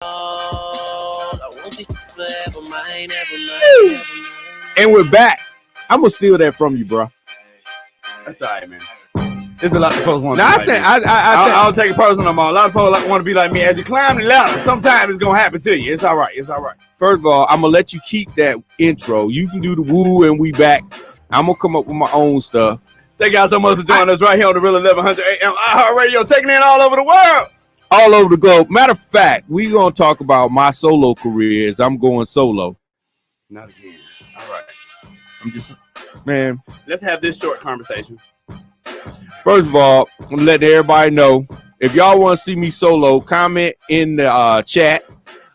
And we're back. I'm gonna steal that from you, bro. That's all right, man. There's a lot of folks want to Now, be like me. I don't take it personal no more. A lot of folks want to be like me. As you climb the ladder, sometimes it's gonna happen to you. It's all right. It's all right. First of all, I'm gonna let you keep that intro. You can do the woo and we back. I'm gonna come up with my own stuff. Thank y'all so much for joining us right here on the Real 1100 AM iHeartRadio, taking in all over the world. All over the globe. Matter of fact, we're gonna talk about my solo careers. I'm going solo. Not again. All right. I'm just, man. Let's have this short conversation. First of all, I'm gonna let everybody know, if y'all want to see me solo, comment in the chat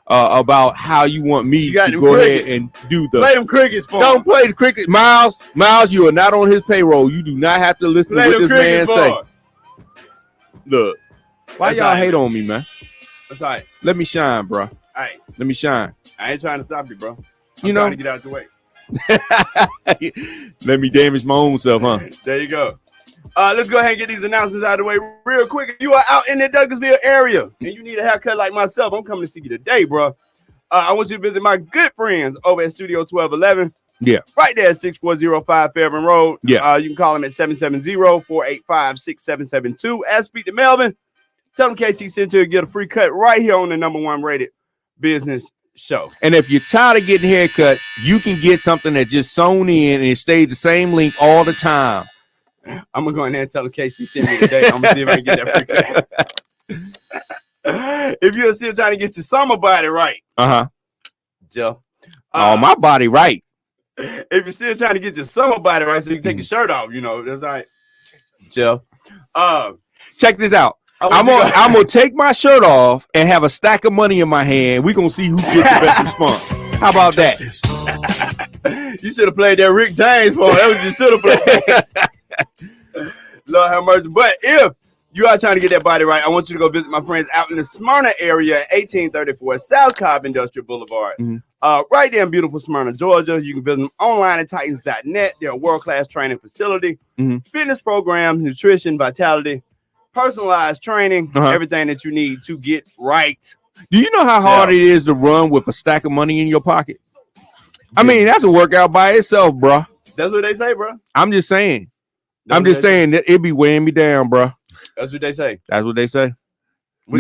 about how you want me to go ahead and do the play them crickets for Don't play the cricket. Miles, you are not on his payroll. You do not have to listen to what this man say. Look, why y'all hate on me, man? That's all right. Let me shine, bro. All right. Let me shine. I ain't trying to stop you, bro. I'm trying to get out the way. Let me damage my own self, huh? There you go. Let's go ahead and get these announcements out of the way real quick. If you are out in the Douglasville area and you need a haircut like myself, I'm coming to see you today, bro. I want you to visit my good friends over at Studio 1211. Yeah. Right there at 6405 Fairburn Road. Yeah. You can call them at 770-485-6772. Ask speak to Melvin. Tell them KC sent you to get a free cut right here on the #1 rated business show. And if you're tired of getting haircuts, you can get something that just sewn in and it stays the same length all the time. I'm gonna go in there and tell them KC sent me today. I'm gonna see if I can get that free cut. If you're still trying to get your summer body right, Joe. My body right. If you're still trying to get your summer body right, so you can take your shirt off, you know, that's all right. Joe. Check this out. I'm gonna take my shirt off and have a stack of money in my hand. We're gonna see who gets the best response. How about that? You should have played that Rick James for. That was you should have played. Lord have mercy. But if you are trying to get that body right, I want you to go visit my friends out in the Smyrna area at 1834 South Cobb Industrial Boulevard. Right there in beautiful Smyrna, Georgia. You can visit them online at titans.net. They're a world-class training facility. Fitness programs, nutrition, vitality, personalized training, everything that you need to get right. Do you know how hard it is to run with a stack of money in your pocket? I mean, that's a workout by itself, bro. That's what they say, bro. I'm just saying. I'm just saying that it be weighing me down, bro. That's what they say. That's what they say. What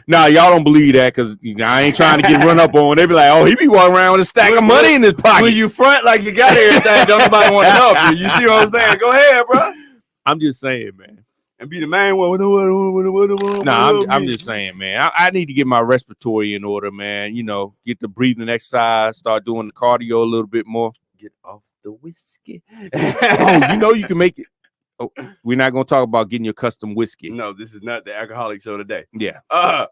Nah, y'all don't believe that because I ain't trying to get run up on. They be like, oh, he be walking around with a stack of money in his pocket. When you front like you got everything, don't nobody want to help you. You see what I'm saying? Go ahead, bro. I'm just saying, man. And be the main one. Nah, I'm just saying, man. I need to get my respiratory in order, man. You know, get the breathing exercise, start doing the cardio a little bit more. Get off the whiskey. Oh, you know you can make it. Oh, we're not going to talk about getting your custom whiskey. No, this is not the alcoholic show today. Yeah.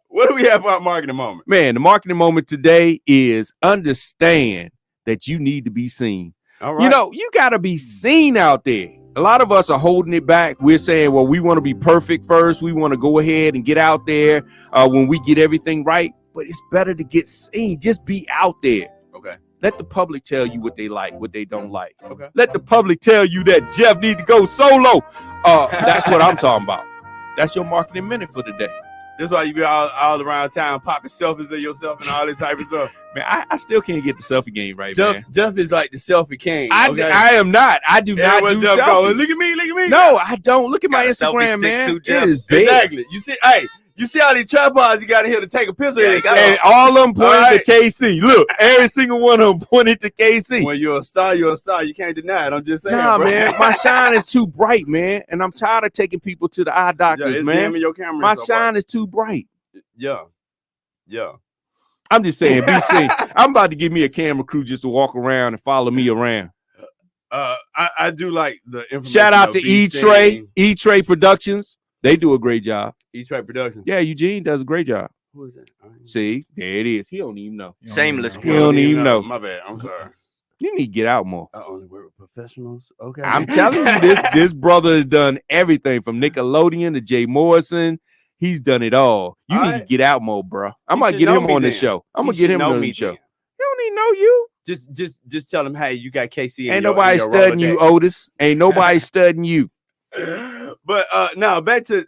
What do we have for our marketing moment? Man, the marketing moment today is understand that you need to be seen. All right. You know, you got to be seen out there. A lot of us are holding it back. We're saying, well, we want to be perfect first. We want to go ahead and get out there when we get everything right. But it's better to get seen. Just be out there. Okay. Let the public tell you what they like, what they don't like. Okay. Let the public tell you that Jeff needs to go solo. That's what I'm talking about. That's your marketing minute for today. That's why you be all around town popping selfies of yourself and all this type of stuff. Man, I still can't get the selfie game right, Jeff, man. Jeff is like the selfie king. I am not. I do not do Jeff selfies. Look at me. No, I don't. Look at my Instagram, man. Too, Jeff. It is big. Exactly. You see all these tripods you got in here to take a picture of and all of them pointed to KC. Look, every single one of them pointed to KC. When you're a star, you're a star. You can't deny it. I'm just saying, nah, bro. Man, my shine is too bright, man. And I'm tired of taking people to the eye doctors, man. Your camera my shine is too bright. Yeah. I'm just saying, be seen. I'm about to give me a camera crew just to walk around and follow me around. I do like the information. Shout out to E-Tray Productions. They do a great job. E-Tray Productions. Yeah, Eugene does a great job. Who is that? See, there it is. He don't even know. Shameless. He don't even know. My bad. I'm sorry. You need to get out more. I only work with professionals. Okay. I'm telling you, this brother has done everything from Nickelodeon to Jay Morrison. He's done it all. You need to get out more, bro. I'm gonna get him on the show. I'm gonna get him on the show. He don't even know you. Just tell him, hey, you got KC. Ain't nobody studying you, Otis. Ain't nobody studying you. But no, back to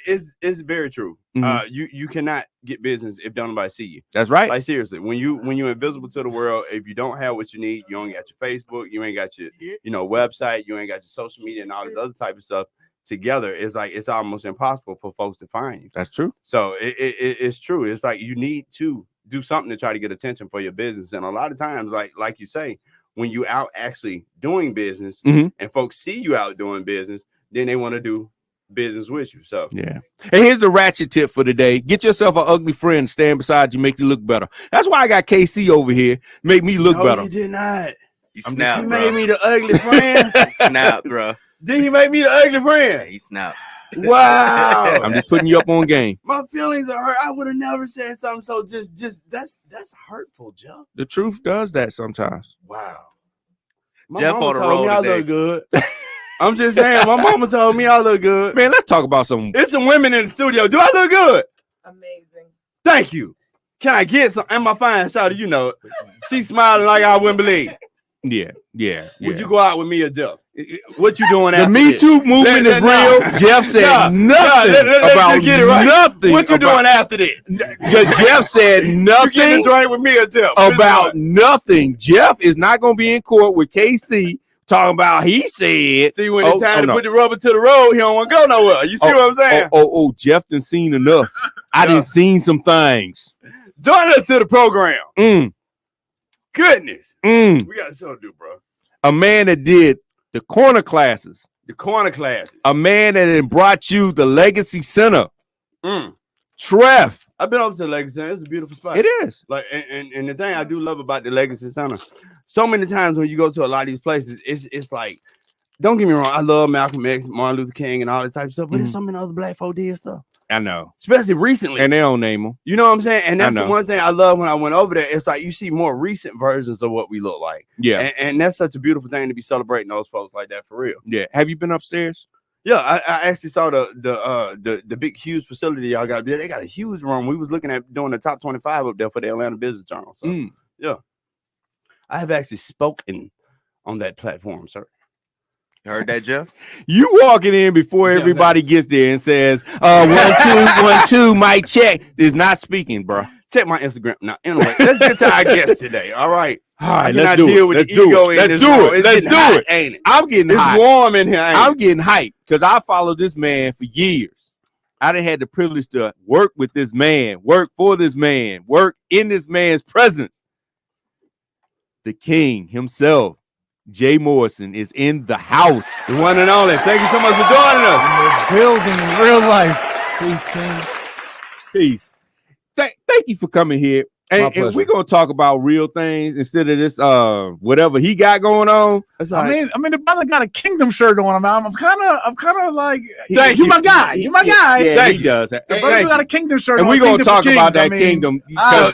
it's very true. Mhm. You cannot get business if don't nobody see you. That's right. Like seriously, when you're invisible to the world, if you don't have what you need, you ain't got your Facebook, you ain't got your website, you ain't got your social media and all this other type of stuff together. It's like it's almost impossible for folks to find you. That's true. So it's true. It's like you need to do something to try to get attention for your business. And a lot of times, like you say, when you out actually doing business Mhm. and folks see you out doing business, then they want to do business with you. So Yeah. And here's the ratchet tip for the day. Get yourself an ugly friend, stand beside you, make you look better. That's why I got KC over here. Make me look better. He did not. He snapped, He bro. made me the ugly friend. He snapped, bro. Did he make me the ugly Yeah, friend? he snapped. Wow. I'm just putting you up on game. My feelings are hurt. I would have never said something so just that's hurtful, Jeff. The truth does that sometimes. Wow. My Jeff mama on the told me roll I today. look good. I'm just saying, my mama told me I look good. Man, let's talk about some. There's some women in the studio. Do I look good? Amazing. Thank you. Can I get some? Am I fine? Shawty, you know it. She's smiling like I wouldn't believe. Yeah. Would you go out with me or Jeff? What you doing The after Me this? Too movement is real. Jeff said nothing let's about get it right. nothing. What you doing after this? Jeff said You nothing getting a drink with me or Jeff? about nothing. Jeff is not going to be in court with KC talking about he said. See, when it's time to no. put the rubber to the road, he don't want to go nowhere. You see what I'm saying? Jeff done seen enough. I done seen some things. Join us to the program. Goodness. We got something to do, bro. A man that did the corner classes. The corner classes. A man that had brought you the Legacy Center. Mm. Trev. I've been over to the Legacy Center. It's a beautiful spot. It is. Like, and the thing I do love about the Legacy Center, so many times when you go to a lot of these places, it's like, don't get me wrong, I love Malcolm X, Martin Luther King, and all that type of stuff, but there's so many other black folk did stuff. I know. Especially recently. And they don't name them. You know what I'm saying? And that's I the know. one thing I love when I went over there. It's like you see more recent versions of what we look like. Yeah. And that's such a beautiful thing to be celebrating those folks like that for real. Yeah. Have you been upstairs? Yeah, I actually saw the big huge facility y'all got. They got a huge room. We was looking at doing the top 25 up there for the Atlanta Business Journal. So yeah, I have actually spoken on that platform, sir. You heard that, Jeff? You walking in before everybody gets there and says, 1 2 1 2, mic check, is not speaking, bro. Check my Instagram. Now, anyway, let's get to our guest today. All right. All right, Let's let's do deal it. with Let's the do ego it. in Let's this do room. it. It's Let's getting do hot, it. ain't it? I'm getting It's hyped. warm in here. Ain't I'm it? getting hyped because I followed this man for years. I done had the privilege to work with this man, work for this man, work in this man's presence. The king himself, Jay Morrison, is in the house. The one and only. Thank you so much for joining us. Building in real life. Peace, King. Peace. Thank you for coming here. And pleasure. we're gonna talk about real things instead of this whatever he got going on. That's all I right. mean, the brother got a kingdom shirt on. I'm kind of like, Thank you you. my guy. You my guy. Yeah, Thank he you. does. The And, brother got a kingdom shirt and on. we're gonna Kingdom talk for about Kings. that kingdom.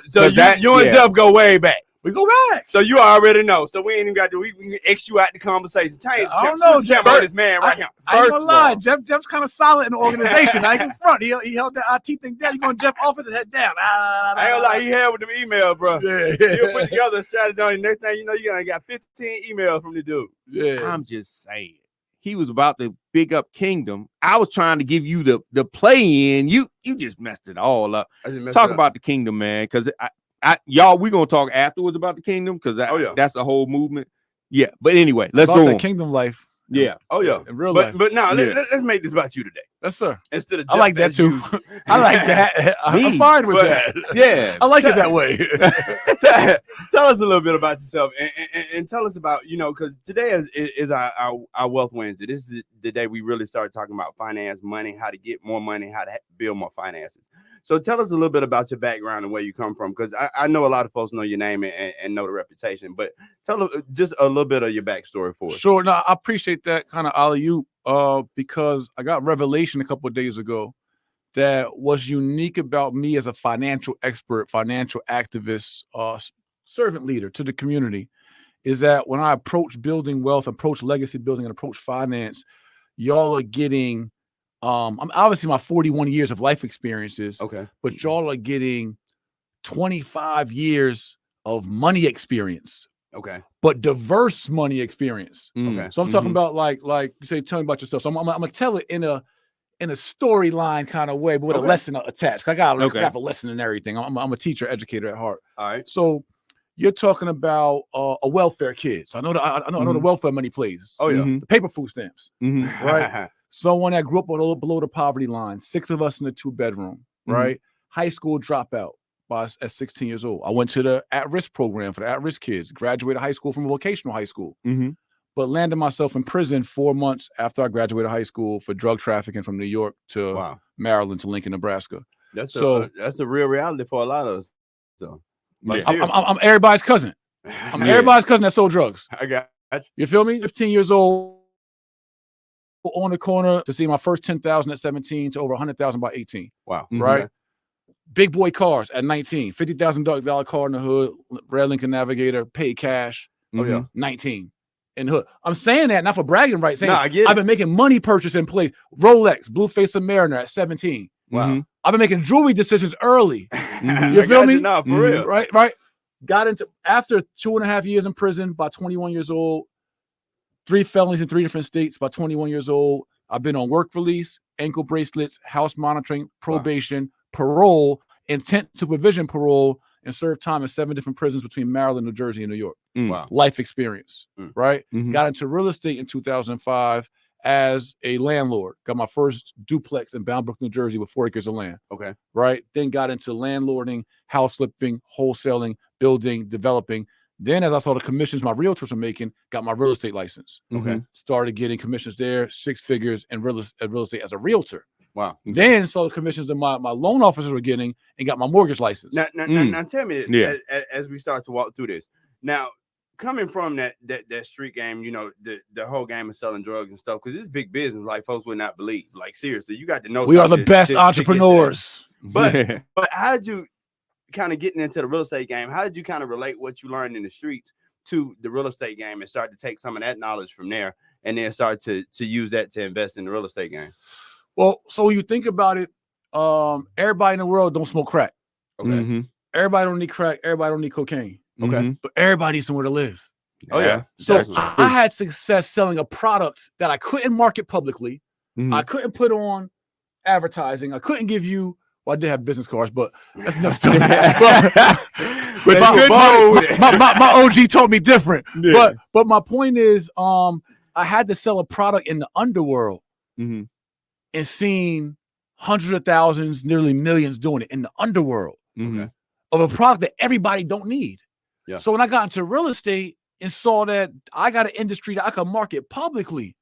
So you and yeah. Jeff go way back. We go back. So you already know. So we ain't even got to. We can X you out the conversation. Change. I don't know, Jeff. Jeff. This man right here. I ain't gonna lie. Jeff's kind of solid in the organization. I ain't gonna front. He held that IT thing down. You going Jeff office and head down. I ain't gonna lie. He had with them emails, bro. Yeah. He'll put together a strategy on you. Next thing you know, you gonna got 15 emails from the dude. Yeah. I'm just saying. He was about to big up Kingdom. I was trying to give you the play in. You just messed it all up. Talk about the Kingdom, man, because y'all, we're gonna talk afterwards about the Kingdom because that's the whole movement. Yeah, but anyway, let's About go that on. Kingdom life. Yeah. Oh yeah. In real life. But now Yeah. let's make this about you today Yes, sir. instead of I like that Jeff too. as usual. I like that. I'm Me. fine with But- that. Yeah. I like it that way. Tell us a little bit about yourself and tell us about, because today is our Wealth Wednesday. This is the day we really start talking about finance, money, how to get more money, how to build more finances. So tell us a little bit about your background and where you come from, because I know a lot of folks know your name and know the reputation, but tell us just a little bit of your backstory for us. Sure. No, I appreciate that kind of alley-oop because I got revelation a couple of days ago that was unique about me as a financial expert, financial activist, servant leader to the community, is that when I approach building wealth, approach legacy building, and approach finance, y'all are getting, I'm obviously my 41 years of life experiences, Okay. but y'all are getting 25 years of money experience Okay. but diverse money experience. Okay. So I'm talking about like you say, tell me about yourself. So I'm gonna tell it in a storyline kind of way, but with a lesson attached. I got a lesson in everything. I'm a teacher, educator at heart. All right. So you're talking about a welfare kid. So I know the welfare money plays. Oh yeah. The paper food stamps. Right. Someone that grew up below the poverty line. 6 of us in a 2-bedroom. Right. High school dropout at 16 years old. I went to the at-risk program for the at-risk kids. Graduated high school from a vocational high school. But landed myself in prison 4 months after I graduated high school for drug trafficking from New York to Maryland to Lincoln, Nebraska. That's a real reality for a lot of us. So, I'm everybody's cousin. I'm everybody's cousin that sold drugs. I got you. You feel me? 15 years old, on the corner to see my first 10,000 at 17 to over 100,000 by 18. Wow. Right? Big boy cars at 19. $50,000 car in the hood, Red Lincoln Navigator, paid cash. Oh yeah. 19. In the hood. I'm saying that not for bragging rights. Saying I get it. I've been making money purchase in place. Rolex, Blueface Submariner at 17. Wow. I've been making jewelry decisions early. You feel me? No, for real. Right. Got into after 2.5 years in prison by 21 years old, 3 felonies in 3 different states by 21 years old. I've been on work release, ankle bracelets, house monitoring, probation, parole, intent to provision parole, and served time in 7 different prisons between Maryland, New Jersey, and New York. Wow. Life experience, right? Got into real estate in 2005 as a landlord. Got my first duplex in Bound Brook, New Jersey with 4 acres of land. Okay. Right? Then got into landlording, house flipping, wholesaling, building, developing. Then as I saw the commissions my realtors were making, got my real estate license. Okay. Started getting commissions there, 6 figures in real estate as a realtor. Wow. Then saw the commissions that my loan officers were getting and got my mortgage license. Now tell me this, as we start to walk through this. Now, coming from that street game, the whole game of selling drugs and stuff, because it's big business, like folks would not believe. Like seriously, you got to know. We are the best entrepreneurs. But how did you kind of getting into the real estate game? How did you kind of relate what you learned in the streets to the real estate game and start to take some of that knowledge from there and then start to use that to invest in the real estate game? Well, so when you think about it, everybody in the world don't smoke crack. Okay. Everybody don't need crack. Everybody don't need cocaine. Okay. But everybody needs somewhere to live. Oh yeah. So I had success selling a product that I couldn't market publicly. I couldn't put on advertising. I couldn't give you. Well, I did have business cards, but that's another story. but my OG told me different. Yeah. But my point is, I had to sell a product in the underworld and seen hundreds of thousands, nearly millions doing it in the underworld of a product that everybody don't need. Yeah. So when I got into real estate and saw that I got an industry that I could market publicly,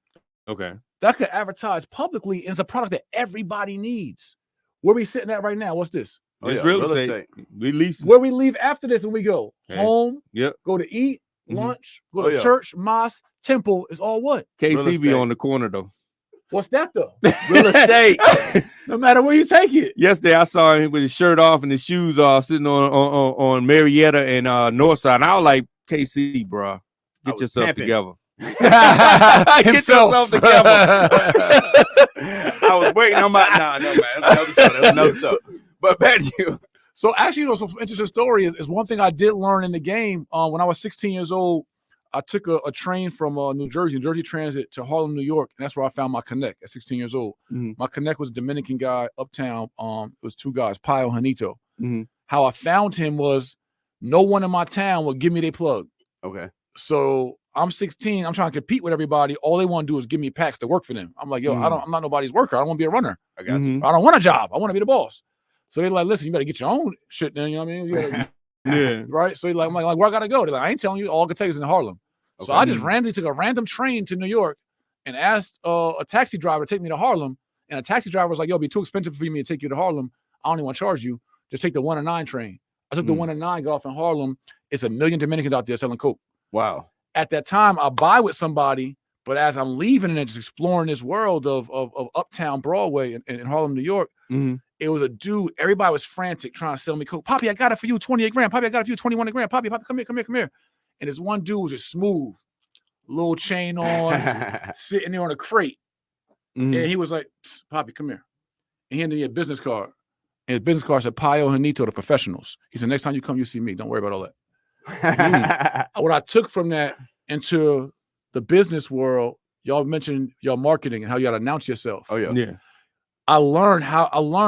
that I could advertise publicly, and it's a product that everybody needs. Where we sitting at right now? What's this? It's real estate. We lease. Where we leave after this when we go home, go to eat, lunch, go to church, mosque, temple. Is all what? KC be on the corner though. What's that though? Real estate. No matter where you take it. Yesterday I saw him with his shirt off and his shoes off, sitting on Marietta and Northside. And I was like, KC, bro, get yourself together. Get yourself together. I was waiting on my no man. That's another show. But back to you. So actually, some interesting story is one thing I did learn in the game. When I was 16 years old, I took a train from New Jersey Transit to Harlem, New York, and that's where I found my connect at 16 years old. My connect was a Dominican guy uptown. It was 2 guys, Pio Janito. How I found him was no one in my town would give me their plug. Okay. So I'm 16. I'm trying to compete with everybody. All they want to do is give me packs to work for them. I'm like, yo, I'm not nobody's worker. I don't want to be a runner. I got you. I don't want a job. I want to be the boss. So they're like, listen, you better get your own shit then. You know what I mean? Yeah. Right. So I'm like, where I gotta go? They're like, I ain't telling you. All I can tell you is in Harlem. Okay. So I just randomly took a random train to New York and asked a taxi driver to take me to Harlem. And a taxi driver was like, yo, it'd be too expensive for me to take you to Harlem. I don't even want to charge you. Just take the 1 and 9 train. I took the 1 and 9, got off in Harlem. It's 1 million Dominicans out there selling coke. Wow. At that time, I buy with somebody, but as I'm leaving and just exploring this world of uptown Broadway in Harlem, New York, it was a dude. Everybody was frantic trying to sell me coke. Poppy, I got it for you, 28 grand. Poppy, I got it for you, 21 grand. Poppy, come here. And this one dude was just smooth, little chain on, sitting there on a crate. And he was like, Poppy, come here. And he handed me a business card. And his business card said, Pio Janito, the professionals. He said, next time you come, you see me. Don't worry about all that. What I took from that into the business world, y'all mentioned your marketing and how you got to announce yourself. Oh yeah. Yeah. I learned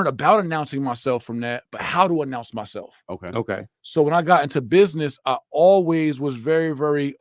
about announcing myself from that, but how to announce myself. Okay. Okay. So when I got into business, I always was very, very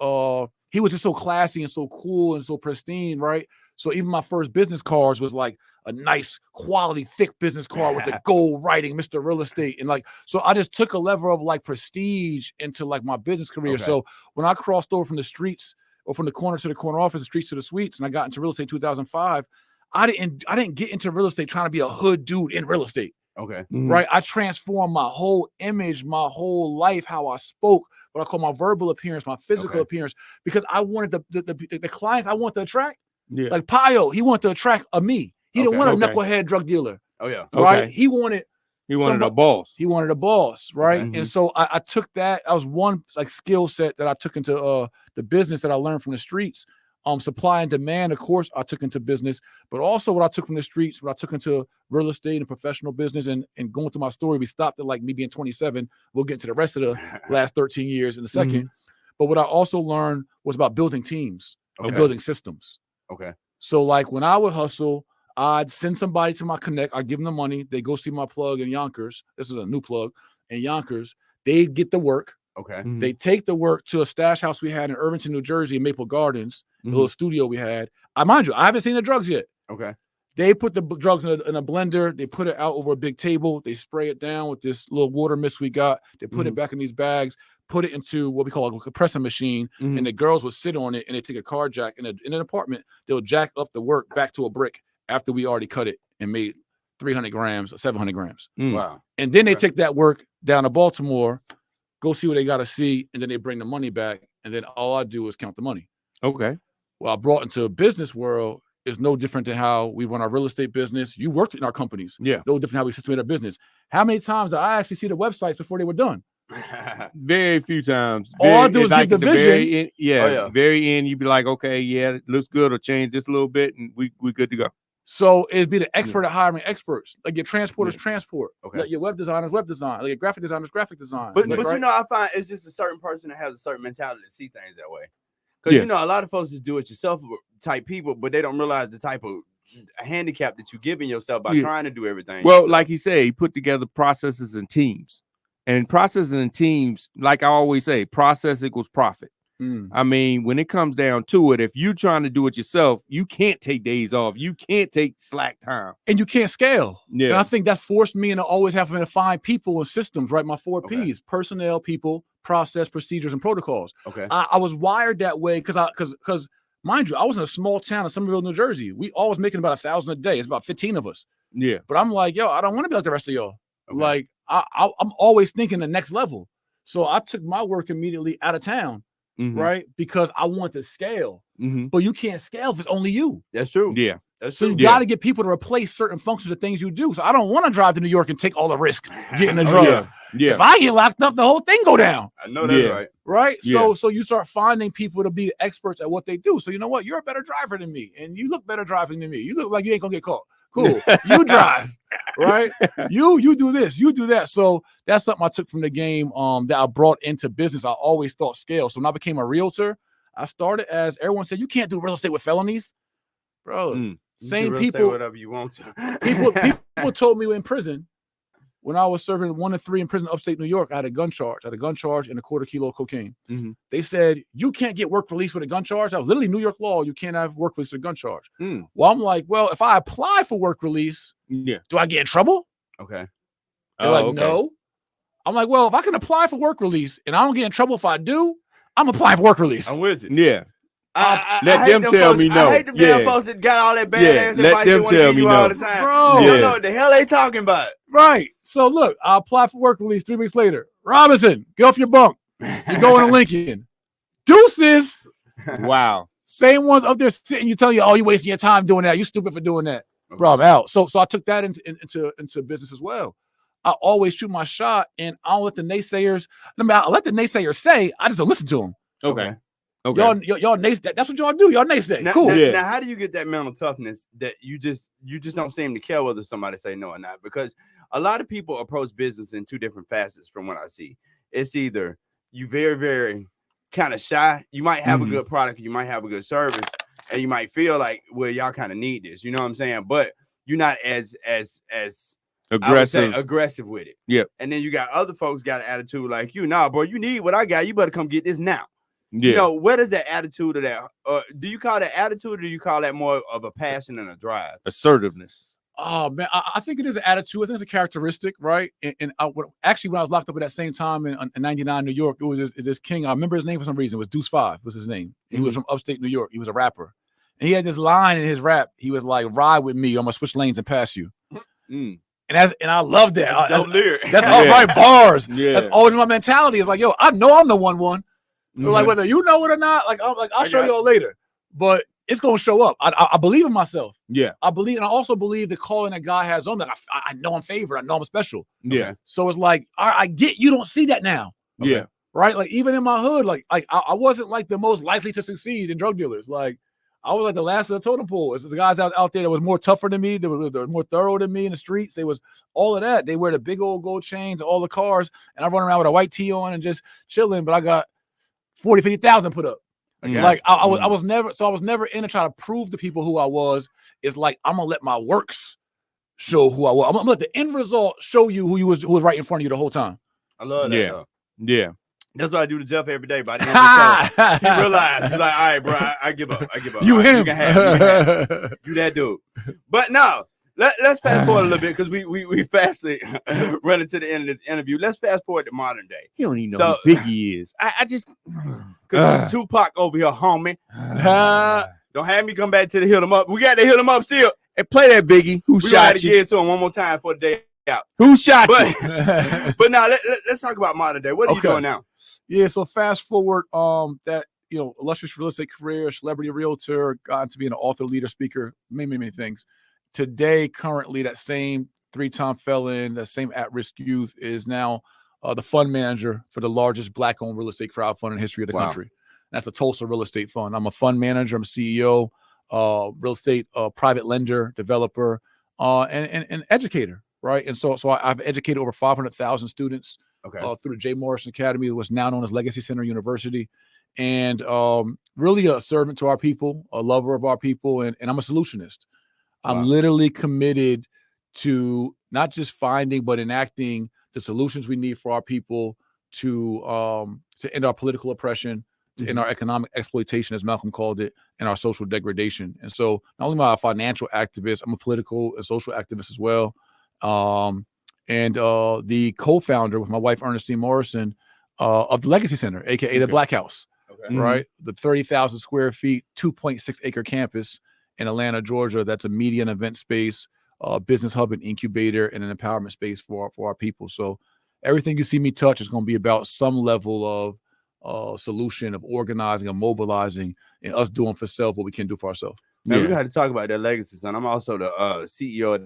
he was just so classy and so cool and so pristine, right? So even my first business cards was like a nice quality, thick business card with the gold writing, Mr. Real Estate. And like, so I just took a level of like prestige into like my business career. Okay. So when I crossed over from the streets or from the corner to the corner office, the streets to the suites, and I got into real estate in 2005, I didn't get into real estate trying to be a hood dude in real estate. Okay. Right. I transformed my whole image, my whole life, how I spoke, what I call my verbal appearance, my physical appearance, because I wanted the clients I want to attract. Yeah. Like Pio, he wanted to attract a me. He didn't want a knucklehead drug dealer. Oh yeah. Right. Okay. He wanted a boss. He wanted a boss, right? Okay. And so I took that. That was one like skill set that I took into the business that I learned from the streets. Supply and demand, of course, I took into business, but also what I took from the streets, what I took into real estate and professional business, and going through my story, we stopped at like me being 27. We'll get into the rest of the last 13 years in a second. But what I also learned was about building teams and building systems. Okay. So like when I would hustle, I'd send somebody to my connect. I'd give them the money. They go see my plug in Yonkers. This is a new plug in Yonkers. They'd get the work. Okay. They take the work to a stash house we had in Irvington, New Jersey, in Maple Gardens, the little studio we had. Mind you, I haven't seen the drugs yet. Okay. They put the drugs in a blender. They put it out over a big table. They spray it down with this little water mist we got. They put it back in these bags, put it into what we call a compressor machine, and the girls would sit on it, and they take a car jack in an apartment. They'll jack up the work back to a brick after we already cut it and made 300 grams or 700 grams. Wow. And then they take that work down to Baltimore, go see what they got to see, and then they bring the money back, and then all I do is count the money. Okay. Well, I brought into a business world is no different than how we run our real estate business. You worked in our companies. Yeah. No different how we situate our business. How many times did I actually see the websites before they were done? Very few times. All I do is give the vision. Very end, yeah. Very end, you'd be like, okay, yeah, it looks good, or change this a little bit, and we good to go. So it'd be the expert at hiring experts. Like your transporters transport. Okay. Like your web designers web design. Like your graphic designers graphic design. But like, you know, I find it's just a certain person that has a certain mentality to see things that way. Because you know, a lot of folks just do it yourself type people, but they don't realize the type of handicap that you're giving yourself by trying to do everything. Well, like you say, he put together processes and teams. And processes and teams, like I always say, process equals profit. I mean, when it comes down to it, if you're trying to do it yourself, you can't take days off. You can't take slack time. And you can't scale. Yeah. And I think that's forced me into always having to find people and systems, right? My 4 Ps, personnel, people, process, procedures, and protocols. Okay. I was wired that way because mind you, I was in a small town in Somerville, New Jersey. We always making about 1,000 a day. It's about 15 of us. Yeah. But I'm like, yo, I don't want to be like the rest of y'all. Like I'm always thinking the next level. So I took my work immediately out of town. Right, because I want to scale, but you can't scale if it's only you. That's true. Yeah, that's so true. you got to get people to replace certain functions of things you do. So I don't want to drive to New York and take all the risk getting the drugs. Yeah. If I get locked up, the whole thing go down. I know that's right. Right. Yeah. So you start finding people to be experts at what they do. So you know what? You're a better driver than me, and you look better driving than me. You look like you ain't gonna get caught. Cool. You drive. Right. You do this, you do that. So that's something I took from the game that I brought into business. I always thought scale. So when I became a realtor, I started as everyone said, you can't do real estate with felonies, bro. Same people, whatever you want to. people told me in prison when I was serving 1 to 3 in prison, upstate New York. I had a gun charge. I had a gun charge and a quarter kilo of cocaine. They said you can't get work release with a gun charge. That was literally New York law. You can't have work release with a gun charge. Well, I'm like, well, if I apply for work release, do I get in trouble? Okay. They're no. I'm like, well, if I can apply for work release and I don't get in trouble if I do, I'm applying for work release. I'm with it. Yeah. Let them tell me no. I hate them damn folks that got all that badass let them tell me no all the time. Bro, you don't know what the hell they talking about. Right. So look, I apply for work release 3 weeks later. Robinson, get off your bunk. You're going to Lincoln. Deuces. Wow. Same ones up there sitting, you telling you, oh, you wasting your time doing that. You stupid for doing that. Bro, I'm out. So I took that into business as well. I always shoot my shot, and I don't let the naysayers. I let the naysayers say. I just don't listen to them. Okay. Y'all naysay. That's what y'all do. Y'all naysay. Now, cool. Now, how do you get that mental toughness that you just don't seem to care whether somebody say no or not? Because a lot of people approach business in 2 different facets. From what I see, it's either you very, very kind of shy. You might have Mhm. a good product, you might have a good service, and you might feel like, well, y'all kind of need this. You know what I'm saying? But you're not as I would say Aggressive. aggressive with it. Yep. And then you got other folks got an attitude like you, nah, bro, you need what I got. You better come get this now. Yeah. You know, where does that attitude of that? Do you call that attitude, or do you call that more of a passion and a drive? Assertiveness. Oh man, I think it is an attitude. I think it's a characteristic, right? And actually, when I was locked up at that same time in '99 New York, it was this king. I remember his name for some reason. It was Deuce 5 was his name. He was from upstate New York. He was a rapper, and he had this line in his rap. He was like, "Ride with me, I'm gonna switch lanes and pass you." Mm. And I love that. That's dope lyric. That's all right bars. Yeah. That's always my mentality. It's like, yo, I know I'm the one. So like whether you know it or not, I'll show y'all later. But it's gonna show up. I believe in myself. Yeah. I believe, and I also believe the calling that God has on me. Like I know I'm favored. I know I'm special. Yeah. So it's like, all right, I get you don't see that now. Yeah. Right? Like even in my hood, like I wasn't like the most likely to succeed in drug dealers. Like I was like the last of the totem pole. It's the guys out there that was more tougher than me, that were more thorough than me in the streets. They was all of that. They wear the big old gold chains, all the cars, and I run around with a white tee on and just chilling. But I got 40, 50,000 put up. Like I was never in to try to prove to people who I was. It's like I'm gonna let my works show who I was. I'm gonna let the end result show you who was right in front of you the whole time. I love that. Yeah. Though. Yeah. That's what I do to Jeff every day. By the end of the show, he realized, he's like, all right, bro, I give up. You All right, him. You can have it. You that dude. But no, let's fast forward a little bit because we fastly running to the end of this interview. Let's fast forward to modern day. He don't even know So- who Biggie is. I just Cause Tupac over here, homie. Don't have me come back to the hit 'em up. We got to hit 'em up still. Hey, play that Biggie. Who We got shot to you? get to him one more time for the day out. Who shot But you? but now let's talk about modern day. What are you doing now? Yeah, so fast forward, that illustrious real estate career, celebrity realtor, gotten to be an author, leader, speaker, many things. Today, currently, that same 3-time felon, that same at-risk youth is now the fund manager for the largest Black-owned real estate crowdfund in the history of the country. That's the Tulsa Real Estate Fund. I'm a fund manager. I'm a CEO, real estate private lender, developer, and educator, right? And so I've educated over 500,000 students. Okay. Through the J. Morrison Academy, what's now known as Legacy Center University, and really a servant to our people, a lover of our people, and I'm a solutionist. I'm literally committed to not just finding but enacting the solutions we need for our people to end our political oppression, to end our economic exploitation, as Malcolm called it, and our social degradation. And so, not only am I a financial activist, I'm a political and social activist as well. And the co-founder with my wife, Ernestine Morrison, of the Legacy Center, aka the Black House, right? The 30,000 square feet, 2.6 acre campus in Atlanta, Georgia. That's a media and event space, business hub and incubator, and an empowerment space for our people. So everything you see me touch is going to be about some level of solution, of organizing, of mobilizing, and us doing for self what we can do for ourselves. Now we got to talk about that legacy, son. I'm also the CEO of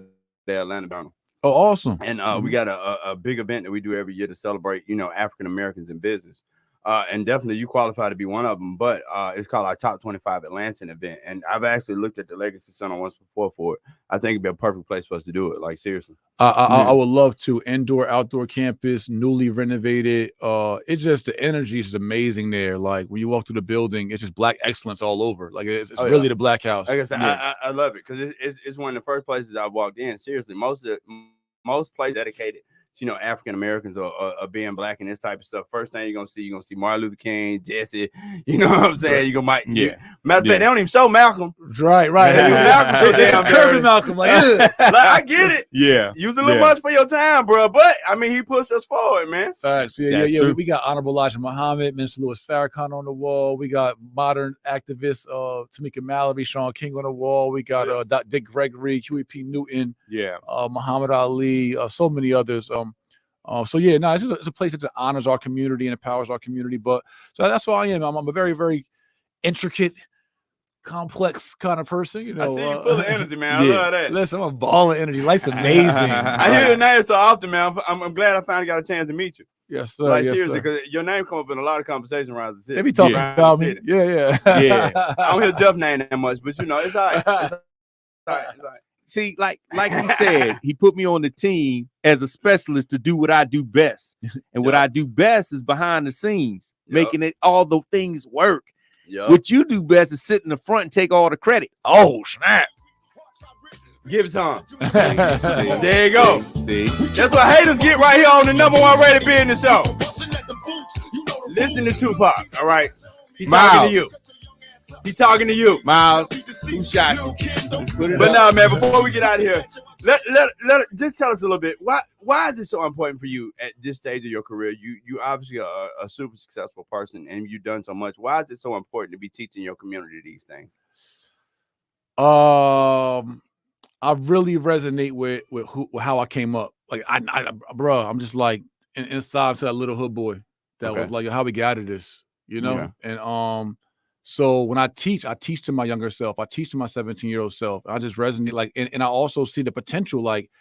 the Atlanta Journal. Oh, awesome. And we got a big event that we do every year to celebrate, African Americans in business. And definitely you qualify to be one of them, but it's called our Top 25 Atlanta event. And I've actually looked at the Legacy Center once before for it. I think it'd be a perfect place for us to do it. Like, seriously. I would love to. Indoor, outdoor campus, newly renovated. It's just, the energy is amazing there. Like when you walk through the building, it's just Black excellence all over. Like it's really the Black House. Like I said, I love it because it's one of the first places I walked in. Seriously, most places dedicated to, African Americans or being Black and this type of stuff. First thing you're gonna see Martin Luther King, Jesse. You know what I'm saying? Matter of fact, they don't even show Malcolm. Right. Malcolm so damn dirty. Malcolm, like I get it. Yeah. Use a little much for your time, bro. But I mean, he pushed us forward, man. Facts. Yeah. We got Honorable Elijah Muhammad, Minister Louis Farrakhan on the wall. We got modern activists, Tamika Mallory, Sean King on the wall. We got Dick Gregory, Huey P. Newton, Muhammad Ali, so many others. It's a place that honors our community and empowers our community. But so that's who I am. I'm a very, very intricate, complex kind of person. I see you full of energy, man. I love that. Listen, I'm a ball of energy. Life's amazing. I hear your name so often, man. I'm glad I finally got a chance to meet you. Yes, sir. Like, seriously, because your name come up in a lot of conversations around the city. They be talking about me. Yeah. I don't hear Jeff name that much, but it's all right. It's all right. see, like he said, he put me on the team as a specialist to do what I do best. And what I do best is behind the scenes, making it all the things work. What you do best is sit in the front and take all the credit. Oh, snap. Give it some. There you go. See? That's what haters get right here on the #1 rated business show. Listen to Tupac, all right? He talking to you. He talking to you. Miles, who shot you? But now, man, before we get out of here, let just tell us a little bit. Why is it so important for you at this stage of your career? You obviously are a super successful person, and you've done so much. Why is it so important to be teaching your community these things? I really resonate with how I came up. Like bro, I'm just like inside to that little hood boy that was like, how we got out of this, you know? Yeah. And so when I teach to my younger self, I teach to my 17-year-old self. I just resonate like, and I also see the potential. Like,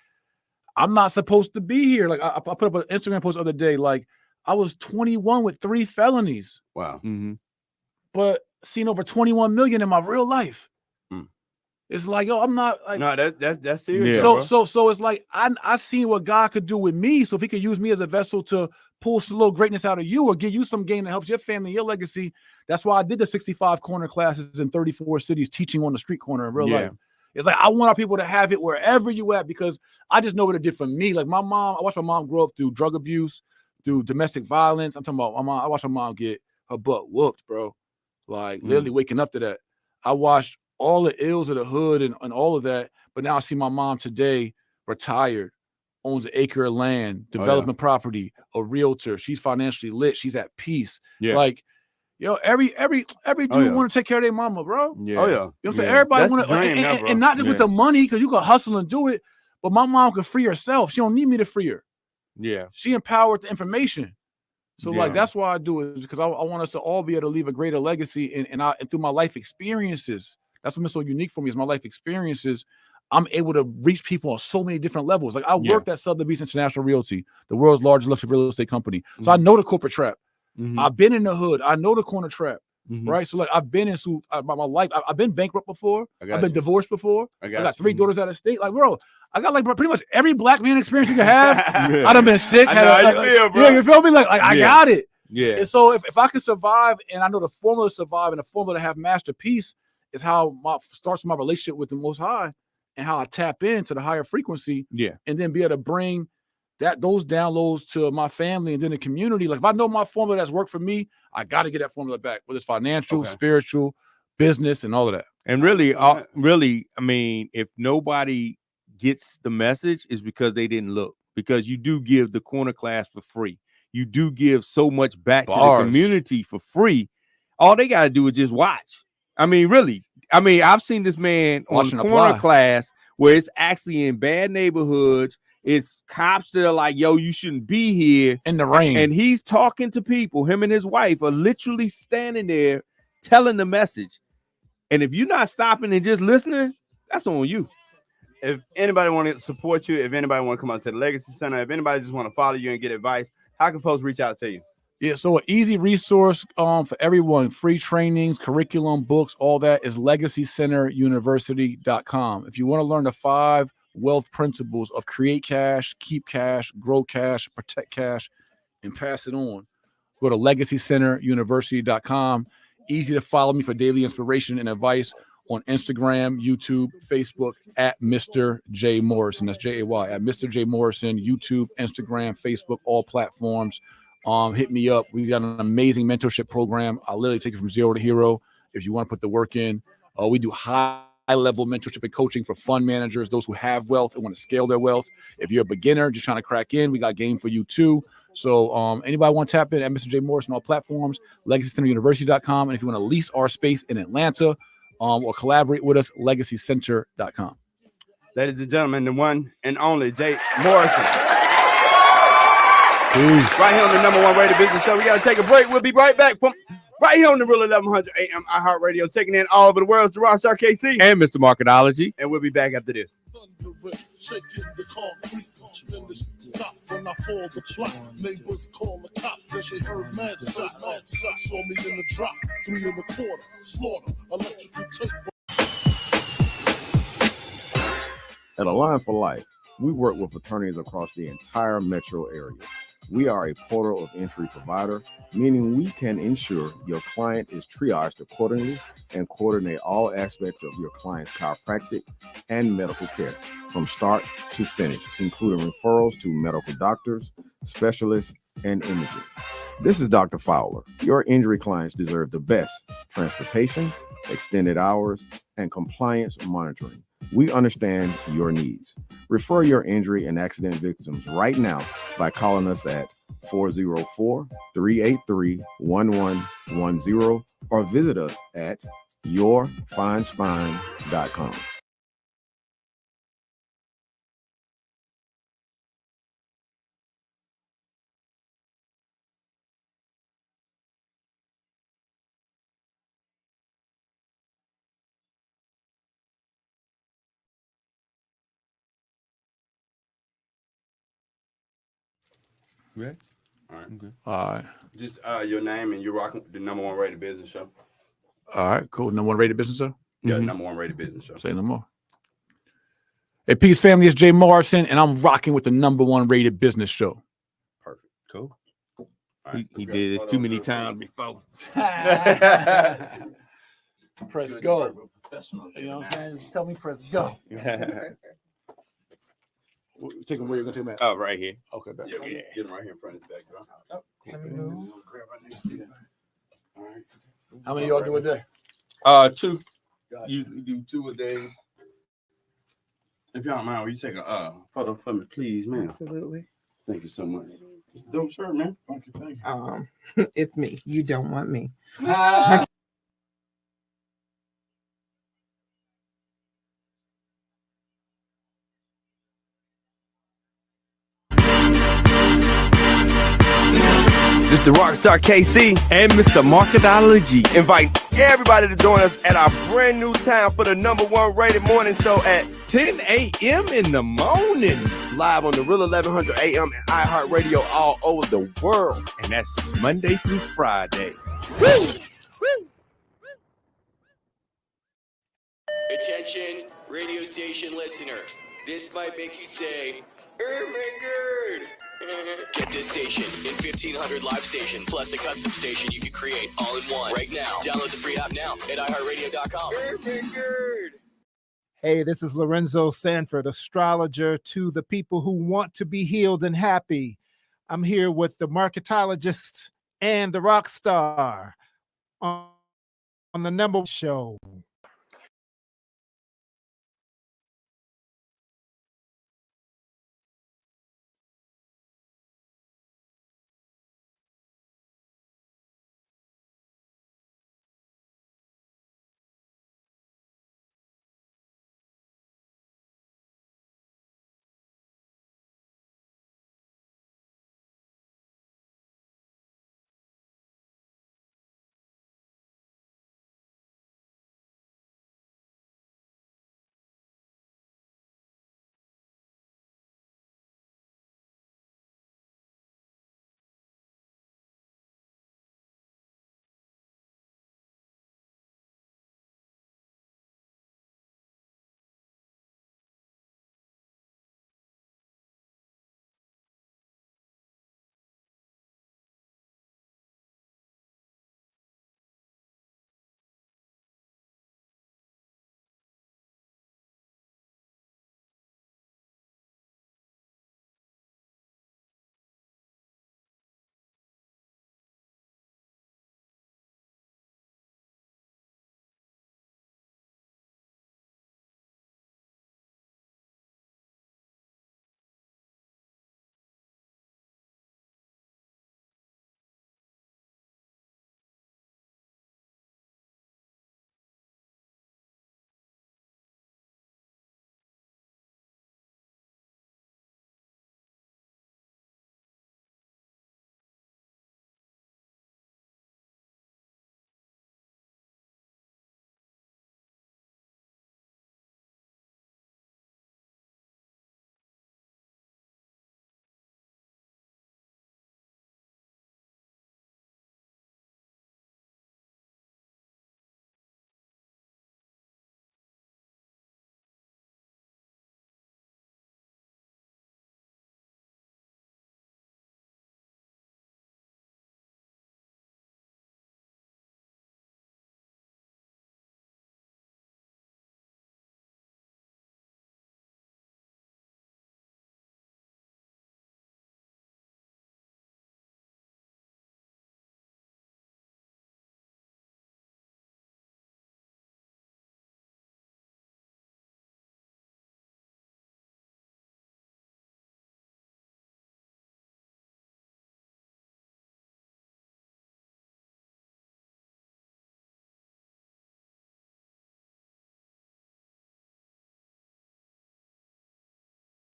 I'm not supposed to be here. Like I put up an Instagram post the other day. Like I was 21 with 3 felonies. Wow. But seen over 21 million in my real life. It's like, yo, I'm not like, no, that's serious. Yeah. So it's like I seen what God could do with me. So if he could use me as a vessel to pull some little greatness out of you or give you some gain that helps your family, your legacy. That's why I did the 65 corner classes in 34 cities, teaching on the street corner in real life. It's like I want our people to have it wherever you at, because I just know what it did for me. Like my mom, I watched my mom grow up through drug abuse, through domestic violence. I'm talking about my mom. I watched my mom get her butt whooped, bro. Like literally waking up to that. I watched all the ills of the hood and all of that. But now I see my mom today, retired, owns an acre of land, development property, a realtor. She's financially lit. She's at peace. Yeah. Like, yo, every dude want to take care of their mama, bro. Yeah. You know what I'm saying? Everybody want to, and not just with the money, because you can hustle and do it, but my mom can free herself. She don't need me to free her. Yeah. She empowered the information. So like, that's why I do it, is because I want us to all be able to leave a greater legacy. And through my life experiences, that's what's so unique for me, is my life experiences. I'm able to reach people on so many different levels. Like I worked at Sotheby's International Realty, the world's largest luxury real estate company. So I know the corporate trap. I've been in the hood. I know the corner trap. Right. So like I've been in my life. I've been bankrupt before. I've been divorced before. I got 3 daughters out of state. Like, bro, I got like pretty much every black man experience you can have. I done been sick. I know how you feel, bro. Yeah, you feel me? Like I got it. Yeah. And so if I can survive, and I know the formula to survive and the formula to have master peace is how starts my relationship with the Most High, and how I tap into the higher frequency. Yeah. And then be able to bring those downloads to my family and then the community. Like if I know my formula that's worked for me, I got to get that formula back, whether it's financial, spiritual, business, and all of that. And really, I mean, if nobody gets the message, it's because they didn't look. Because you do give the corner class for free. You do give so much back to the community for free. All they got to do is just watch. I mean, really. I mean, I've seen this man on the corner class where it's actually in bad neighborhoods. It's cops that are like, yo, you shouldn't be here. In the rain. And he's talking to people. Him and his wife are literally standing there telling the message. And if you're not stopping and just listening, that's on you. If anybody want to support you, if anybody want to come out to the Legacy Center, if anybody just want to follow you and get advice, how can folks reach out to you? Yeah, so an easy resource for everyone, free trainings, curriculum, books, all that is legacycenteruniversity.com. If you want to learn the 5 wealth principles of create cash, keep cash, grow cash, protect cash, and pass it on, go to legacycenteruniversity.com. Easy to follow me for daily inspiration and advice on Instagram, YouTube, Facebook at Mr. J Morrison. That's Jay at Mr. J Morrison, YouTube, Instagram, Facebook, all platforms. Hit me up. We got an amazing mentorship program. I'll literally take you from zero to hero if you want to put the work in. We do high-level mentorship and coaching for fund managers, those who have wealth and want to scale their wealth. If you're a beginner just trying to crack in, we got game for you too. So anybody want to tap in at Mr. J Morrison on all platforms, legacycenteruniversity.com. And if you want to lease our space in Atlanta or collaborate with us, legacycenter.com. Ladies and gentlemen, the one and only Jay Morrison. Peace. Right here on the #1 rated business show. We got to take a break. We'll be right back from right here on the Real 1100 AM iHeartRadio, taking in all over the world. It's the Ross RKC. And Mr. Marketology. And we'll be back after this. Shaking the concrete, tremendous stop when I fall the drop. Neighbors call the cops, said they heard mad shot. Saw me in the drop, 3 1/4, slaughter, electrical tape. At Align for Life, we work with attorneys across the entire metro area. We are a portal of entry provider, meaning we can ensure your client is triaged accordingly and coordinate all aspects of your client's chiropractic and medical care from start to finish, including referrals to medical doctors, specialists, and imaging. This is Dr. Fowler. Your injury clients deserve the best: transportation, extended hours, and compliance monitoring. We understand your needs. Refer your injury and accident victims right now by calling us at 404-383-1110 or visit us at yourfinespine.com. Right. All right. Okay. All right. Just your name and you're rocking the #1 rated business show. All right. Cool. Number one rated business show. Yeah, Mhm. #1 rated business show. Say no more. Hey, peace, family. It's Jay Morrison, and I'm rocking with the #1 rated business show. Perfect. Cool. All right, He let's go. did this Hold too on, many real quick. times before. Press Good go. work with professionals You know what I'm now. saying? Just tell me press go. Take them where you're gonna take them at. Oh, right here. Okay, back. Yeah, get him right here in front of his back, bro. Let me know. All right. How many of y'all do a day? 2. Gotcha. You do 2 a day. If y'all don't mind, will you take a photo for me, please, man? Absolutely. Thank you so much. It's a dope shirt, man. Thank you. Thank you. It's me. You don't want me. This is the Rockstar KC. And Mr. Marketology. Invite everybody to join us at our brand new time for the #1 rated morning show at 10 a.m. in the morning. live on the Real 1100 AM and iHeartRadio all over the world. And that's Monday through Friday. Attention, radio station listener. This might make you say, "Oh my god." Get this station and 1,500 live stations, plus a custom station you can create all in one. Right now. Download the free app now at iHeartRadio.com. Oh my god. Hey, this is Lorenzo Sanford, astrologer to the people who want to be healed and happy. I'm here with the marketologist and the rock star on the #1 show.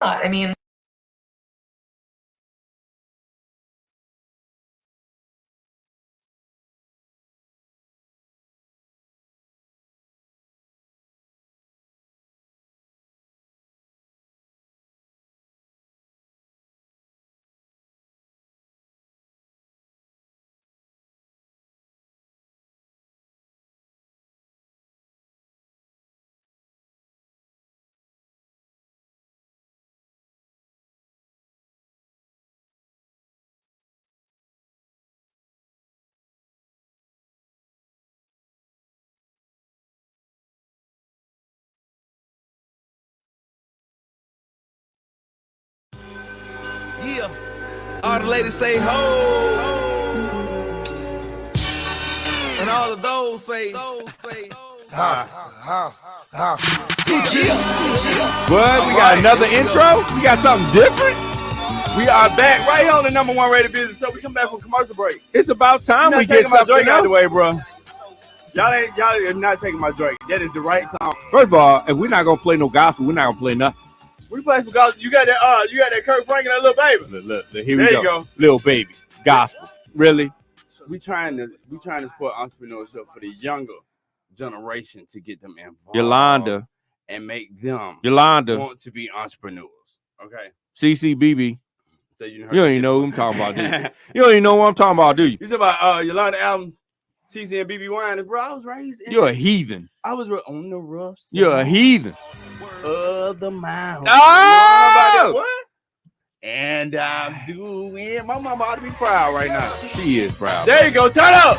I mean, Yeah, all the ladies say ho, and all of those say What? We got another intro? We got something different? We are back right here on the number one rated business. So we come back from commercial break. It's about time we get taking my something drink out else. the way, bro. Y'all are not taking my drink. That is the right song. First of all, if we're not gonna play no gospel, we're not gonna play nothing. We play some gospel. You got that Kurt Franklin and that little baby. Look, here we There go. you go. Little baby. Gospel. Really? We trying to support entrepreneurship for the younger generation to get them involved. Yolanda. And make them want to be entrepreneurs. Okay. CCBB. So you don't even know who I'm talking about, do you? You don't even know what I'm talking about, do you? You talking about Yolanda Adams, CC and BB Wine, bro. I was raised in You're a heathen. I was on the rough side. You're a heathen. Of the mountain. Oh! What? And I'm doing. My mama ought to be proud right now. She is proud. There you go. Turn up.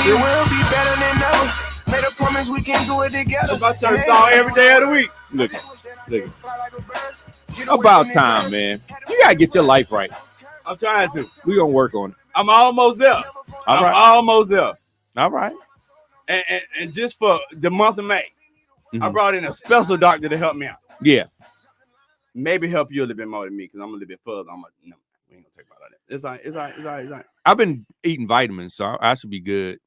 we will be better than ever. Made a promise we can do it together. My church song every day of the week. Look. About time, man. You gotta get your life right. I'm trying to. We gonna work on it. I'm almost there. All right. Almost there. All right. And just for the month of May, I brought in a special doctor to help me out. Yeah. Maybe help you a little bit more than me because I'm a little bit further. No, we ain't gonna talk about that. It's all right. I've been eating vitamins, so I should be good.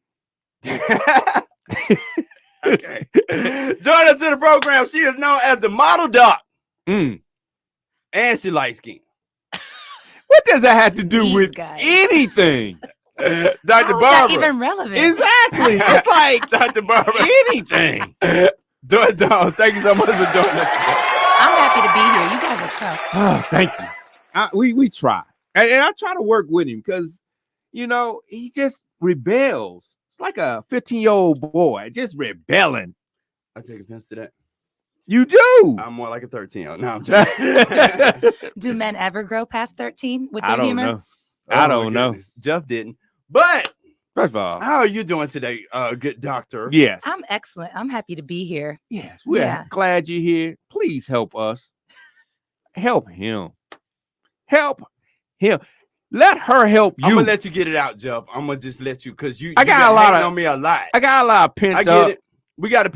Okay. Join us to the program. She is known as the model doc. And she light skinned. What does that have to do These with guys. anything? Dr. How is that Barbara. even relevant? Exactly. It's like Dr. Barbara. anything. Joy Jones, thank you so much for joining us. I'm happy to be here. You guys are tough. Oh, thank you. We try. And I try to work with him because, he just rebels. It's like a 15-year-old boy just rebelling. I take offense to that. You do. I'm more like a 13-year-old. No, I'm joking. Do men ever grow past 13 with their I don't humor? know. I don't know. Jeff didn't. But First of all, how are you doing today, good doctor? yes. I'm excellent. I'm happy to be here. Yes. We're Yeah. glad you're here. Please help us. Help him. Help him. Let her help you. I'm gonna let you get it out, Jeff. I'm gonna just let you because you. I got a lot hating of- on me a lot. I got a lot of pent I up. get it. We got a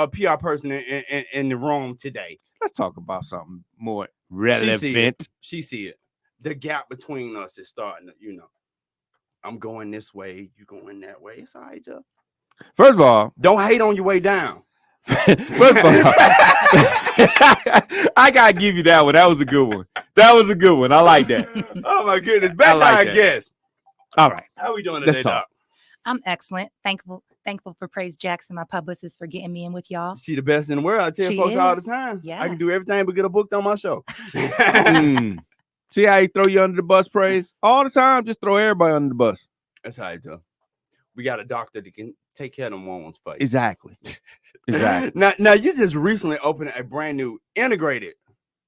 PR person in the room today. Let's talk about something more relevant. She see it. The gap between us is starting to, I'm going this way, you going that way. It's all right, Jeff. First of all, Don't hate on your way down. first of all, I gotta give you that one. That was a good one. That was a good one. I like that. Oh my goodness. Back to our that. guest. All right. How we doing Let's today, talk. Doc? I'm excellent. Thankful for Praise Jackson, my publicist, for getting me in with y'all. She the best in the world. I tell She folks all the is. time. I Yes. can do everything but get a booked on my show. Mm. See how he throw you under the bus, Praise? All the time, just throw everybody under the bus. That's all right, Jeff. We got a doctor that can take care of them wounds for you. Exactly. Exactly. Now you just recently opened a brand new integrated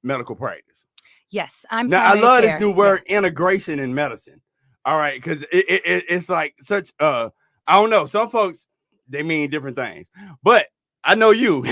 medical practice. Yes, I'm. Now I primary love care. this new word, integration in medicine. All right, because it's like such I don't know. Some folks they mean different things, but I know you.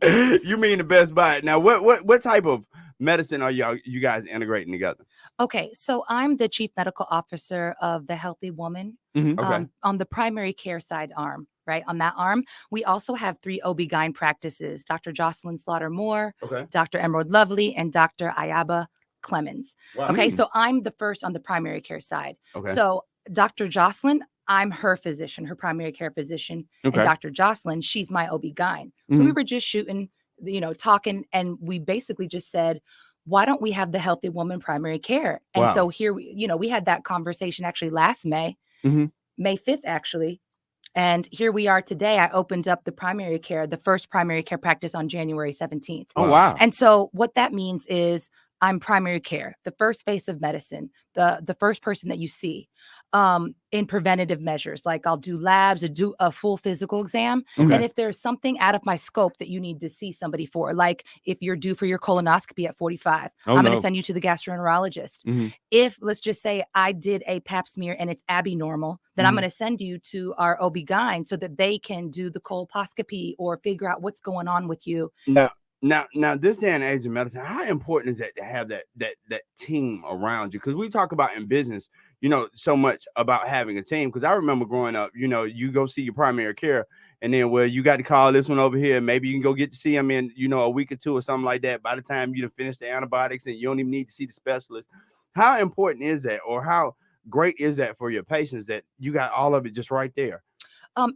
You mean the best by it. Now, what type of medicine are you guys integrating together? Okay, so I'm the chief medical officer of the Healthy Woman Okay. on the primary care side arm, right? On that arm, we also have 3 OB-GYN practices, Dr. Jocelyn Slaughter-Moore, Okay. Dr. Emerald Lovely, and Dr. Ayaba Clemens. Wow. Okay, so I'm the first on the primary care side. Okay. So Dr. Jocelyn, I'm her physician, her primary care physician. Okay. And Dr. Jocelyn, she's my OB-GYN. So we were just shooting talking, and we basically just said, why don't we have the Healthy Woman Primary Care? And Wow. so here we had that conversation actually last May, May 5th actually. And here we are today. I opened up the first primary care practice on January 17th. Oh, wow. And so what that means is I'm primary care, the first face of medicine, the first person that you see in preventative measures. Like I'll do labs or do a full physical exam. Okay. And if there's something out of my scope that you need to see somebody for, like if you're due for your colonoscopy at 45, I'm going to send you to the gastroenterologist. If, let's just say I did a pap smear and it's abnormal, then I'm going to send you to our OB-GYN so that they can do the colposcopy or figure out what's going on with you. Now, this day and age of medicine, how important is that to have that team around you? Because we talk about in business, so much about having a team. Because I remember growing up, you go see your primary care, and then you got to call this one over here. Maybe you can go get to see them in, a week or two or something like that. By the time you finish the antibiotics, and you don't even need to see the specialist. How important is that, or how great is that for your patients that you got all of it just right there?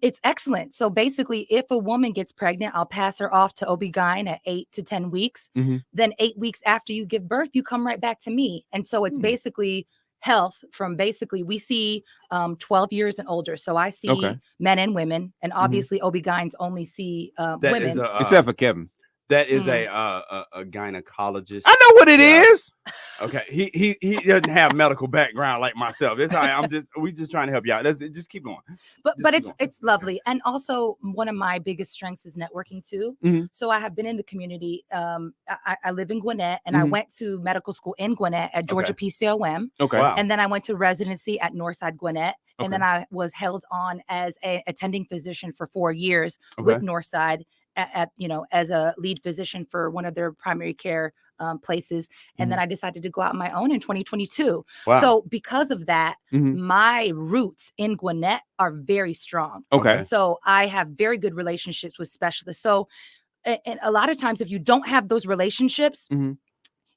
It's excellent. So basically, if a woman gets pregnant, I'll pass her off to OB-GYN at 8 to 10 weeks. Then 8 weeks after you give birth, you come right back to me. And so it's basically health from we see 12 years and older. So I see men and women, and obviously OB-GYNs only see women. Except for Kevin. That is a gynecologist. I know what it is. Okay, he doesn't have medical background like myself. That's how we just trying to help you out. Let's just keep going. But it's lovely, and also one of my biggest strengths is networking too. So I have been in the community. I live in Gwinnett, and I went to medical school in Gwinnett at Georgia PCOM. Okay, wow. And then I went to residency at Northside Gwinnett. And then I was held on as a attending physician for 4 years with Northside as a lead physician for one of their primary care places. And then I decided to go out on my own in 2022. Wow. So because of that, my roots in Gwinnett are very strong. Okay. So I have very good relationships with specialists. So and a lot of times if you don't have those relationships,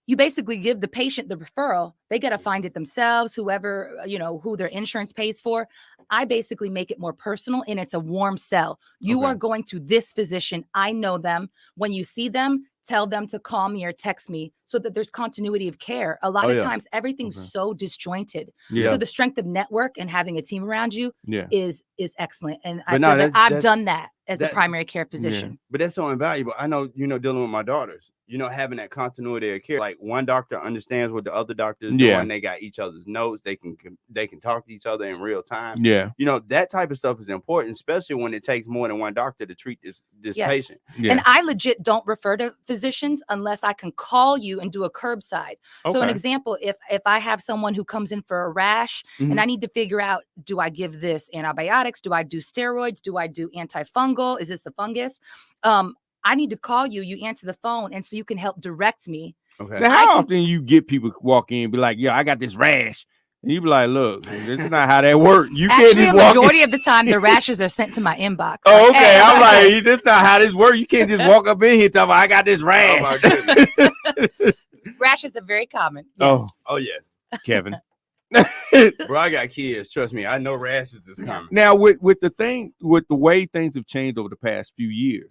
you basically give the patient the referral. They got to find it themselves, whoever, who their insurance pays for. I basically make it more personal, and it's a warm sell. You are going to this physician. I know them. When you see them, tell them to call me or text me so that there's continuity of care. A lot of times everything's so disjointed. So the strength of network and having a team around you is excellent. And I feel that I've done that as a primary care physician. But that's so invaluable. I know, dealing with my daughters, having that continuity of care, like one doctor understands what the other doctor is doing. They got each other's notes. They can talk to each other in real time. That type of stuff is important, especially when it takes more than one doctor to treat this patient. And I legit don't refer to physicians unless I can call you and do a curbside. So an example, if I have someone who comes in for a rash and I need to figure out, do I give this antibiotics? Do I do steroids? Do I do antifungal? Is this a fungus? I need to call you. You answer the phone, and so you can help direct me. Okay. Now, how often you get people walk in and be like, "Yeah, I got this rash," and you be like, "Look, this is not how that works. You can't just walk." Majority of the time, the rashes are sent to my inbox. Oh, okay. Hey, I'm like, this is not how this works. You can't just walk up in here and tell me I got this rash. Oh, my goodness. Rashes are very common. Yes. Oh yes, Kevin. Bro, I got kids. Trust me, I know rashes is coming. Now, with the way things have changed over the past few years,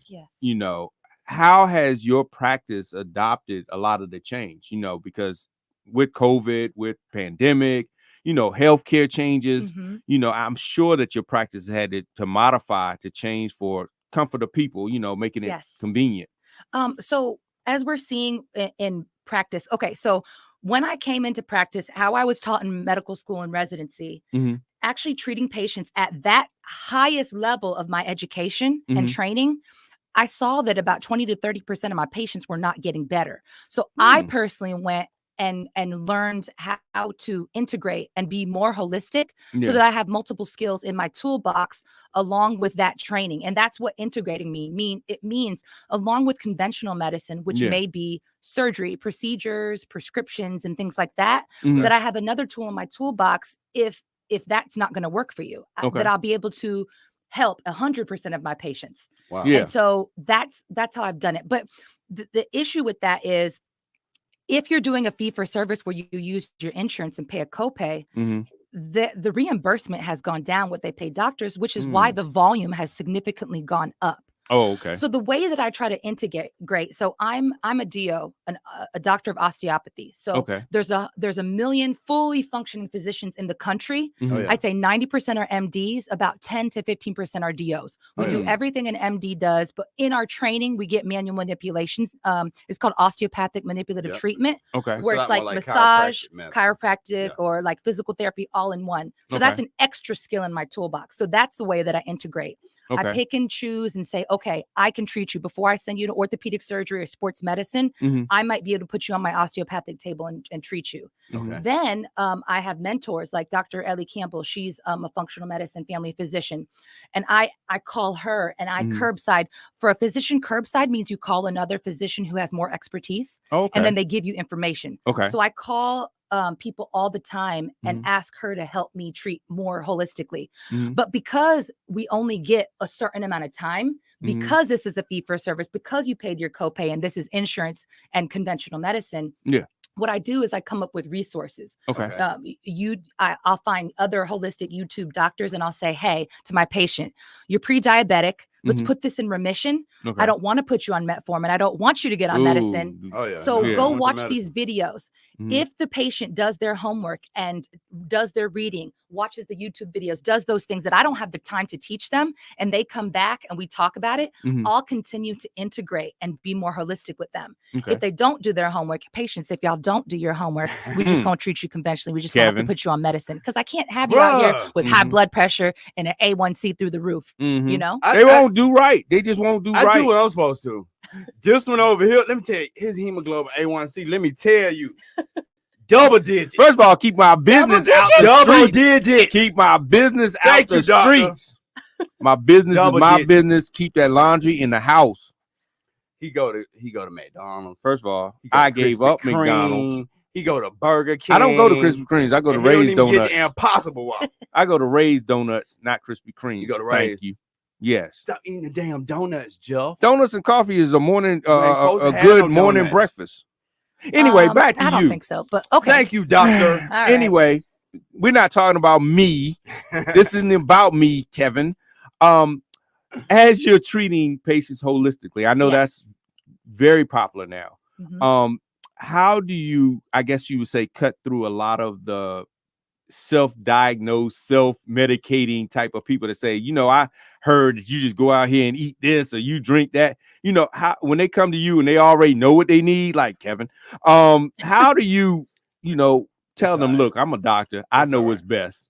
how has your practice adopted a lot of the change? Because with COVID, with pandemic, healthcare changes, I'm sure that your practice had to modify to change for comfort of people, making it convenient. So as we're seeing in practice, so when I came into practice, how I was taught in medical school and residency, actually treating patients at that highest level of my education and training, I saw that about 20 to 30% of my patients were not getting better. So I personally went and learned how to integrate and be more holistic so that I have multiple skills in my toolbox along with that training. And that's what integrating means along with conventional medicine, which may be surgery, procedures, prescriptions, and things like that, that I have another tool in my toolbox if that's not going to work for you, that I'll be able to help 100% of my patients. Wow. And so that's how I've done it. But the issue with that is, if you're doing a fee for service where you use your insurance and pay a copay, the reimbursement has gone down what they pay doctors, which is why the volume has significantly gone up. Oh, okay. So the way that I try to integrate, so I'm a DO, a doctor of osteopathy. So Okay. there's a million fully functioning physicians in the country. Mhm. Oh, yeah. I'd say 90% are MDs, about 10 to 15% are DOs. We Oh, do yeah. everything an MD does, but in our training, we get manual manipulations. It's called osteopathic manipulative Yep. treatment, Okay. It's where a it's lot like more like massage, chiropractic medicine. chiropractic, Yeah. or like physical therapy all in one. So Okay. that's an extra skill in my toolbox. So that's the way that I integrate. I Okay. pick and choose and say, okay, I can treat you before I send you to orthopedic surgery or sports medicine. Mhm. I might be able to put you on my osteopathic table and treat you. Okay. Then I have mentors like Dr. Ellie Campbell. She's a functional medicine family physician. And I call her and I Mhm. curbside. For a physician, curbside means you call another physician who has more expertise Okay. and then they give you information. Okay. So I call people all the time and Mhm. ask her to help me treat more holistically. Mhm. But because we only get a certain amount of time, Mhm. because this is a fee for service, because you paid your copay and this is insurance and conventional medicine. Yeah. What I do is I come up with resources. Okay. I'll find other holistic YouTube doctors and I'll say, hey, to my patient, you're pre-diabetic. Let's Mhm. put this in remission. Okay. I don't want to put you on metformin. I don't want you to get on medicine. Ooh. Oh, yeah. So Yeah. go want the watch medicine. these videos. Mhm. If the patient does their homework and does their reading, watches the YouTube videos, does those things that I don't have the time to teach them, and they come back and we talk about it, Mhm. I'll continue to integrate and be more holistic with them. Okay. If they don't do their homework, patients, if y'all don't do your homework, we just gonna treat you conventionally. We just gonna have to Kevin. put you on medicine because I can't have you out here Bruh. with high Mhm. blood pressure and an A1C through the roof. Mhm. You know? They won't do right. They just won't do I right. do what I'm supposed to. This one over here, let me tell you, his hemoglobin A1C, let me tell you, double digits. First of all, keep my business out the double streets. digits. Keep my business out Thank the you, doctor. streets. My business Double is my digits. business. Keep that laundry in the house. He go to McDonald's. First of all, He go I to gave Krispy up McDonald's. Kreme. He go to Burger King. I don't go to Krispy Kremes. I go to And he don't Ray's even get Donuts. the Impossible Waffle. I go to Ray's Donuts, not Krispy Kremes. You go to Thank Ray's. you. Yes. Stop eating the damn donuts, Jeff. Donuts and coffee is a morning, You ain't supposed to a have good no morning donuts. breakfast. Anyway, back to I don't you. think so, but okay. Thank you, doctor. All right. Anyway, we're not talking about me. This isn't about me, Kevin. As you're treating patients holistically, I know Yes. that's very popular now. Mhm. How do you, I guess you would say, cut through a lot of the self-diagnosed, self-medicating type of people that say, I heard that you just go out here and eat this or you drink that. How when they come to you and they already know what they need, like Kevin, how do you, tell them, look, I'm a doctor. I know what's best.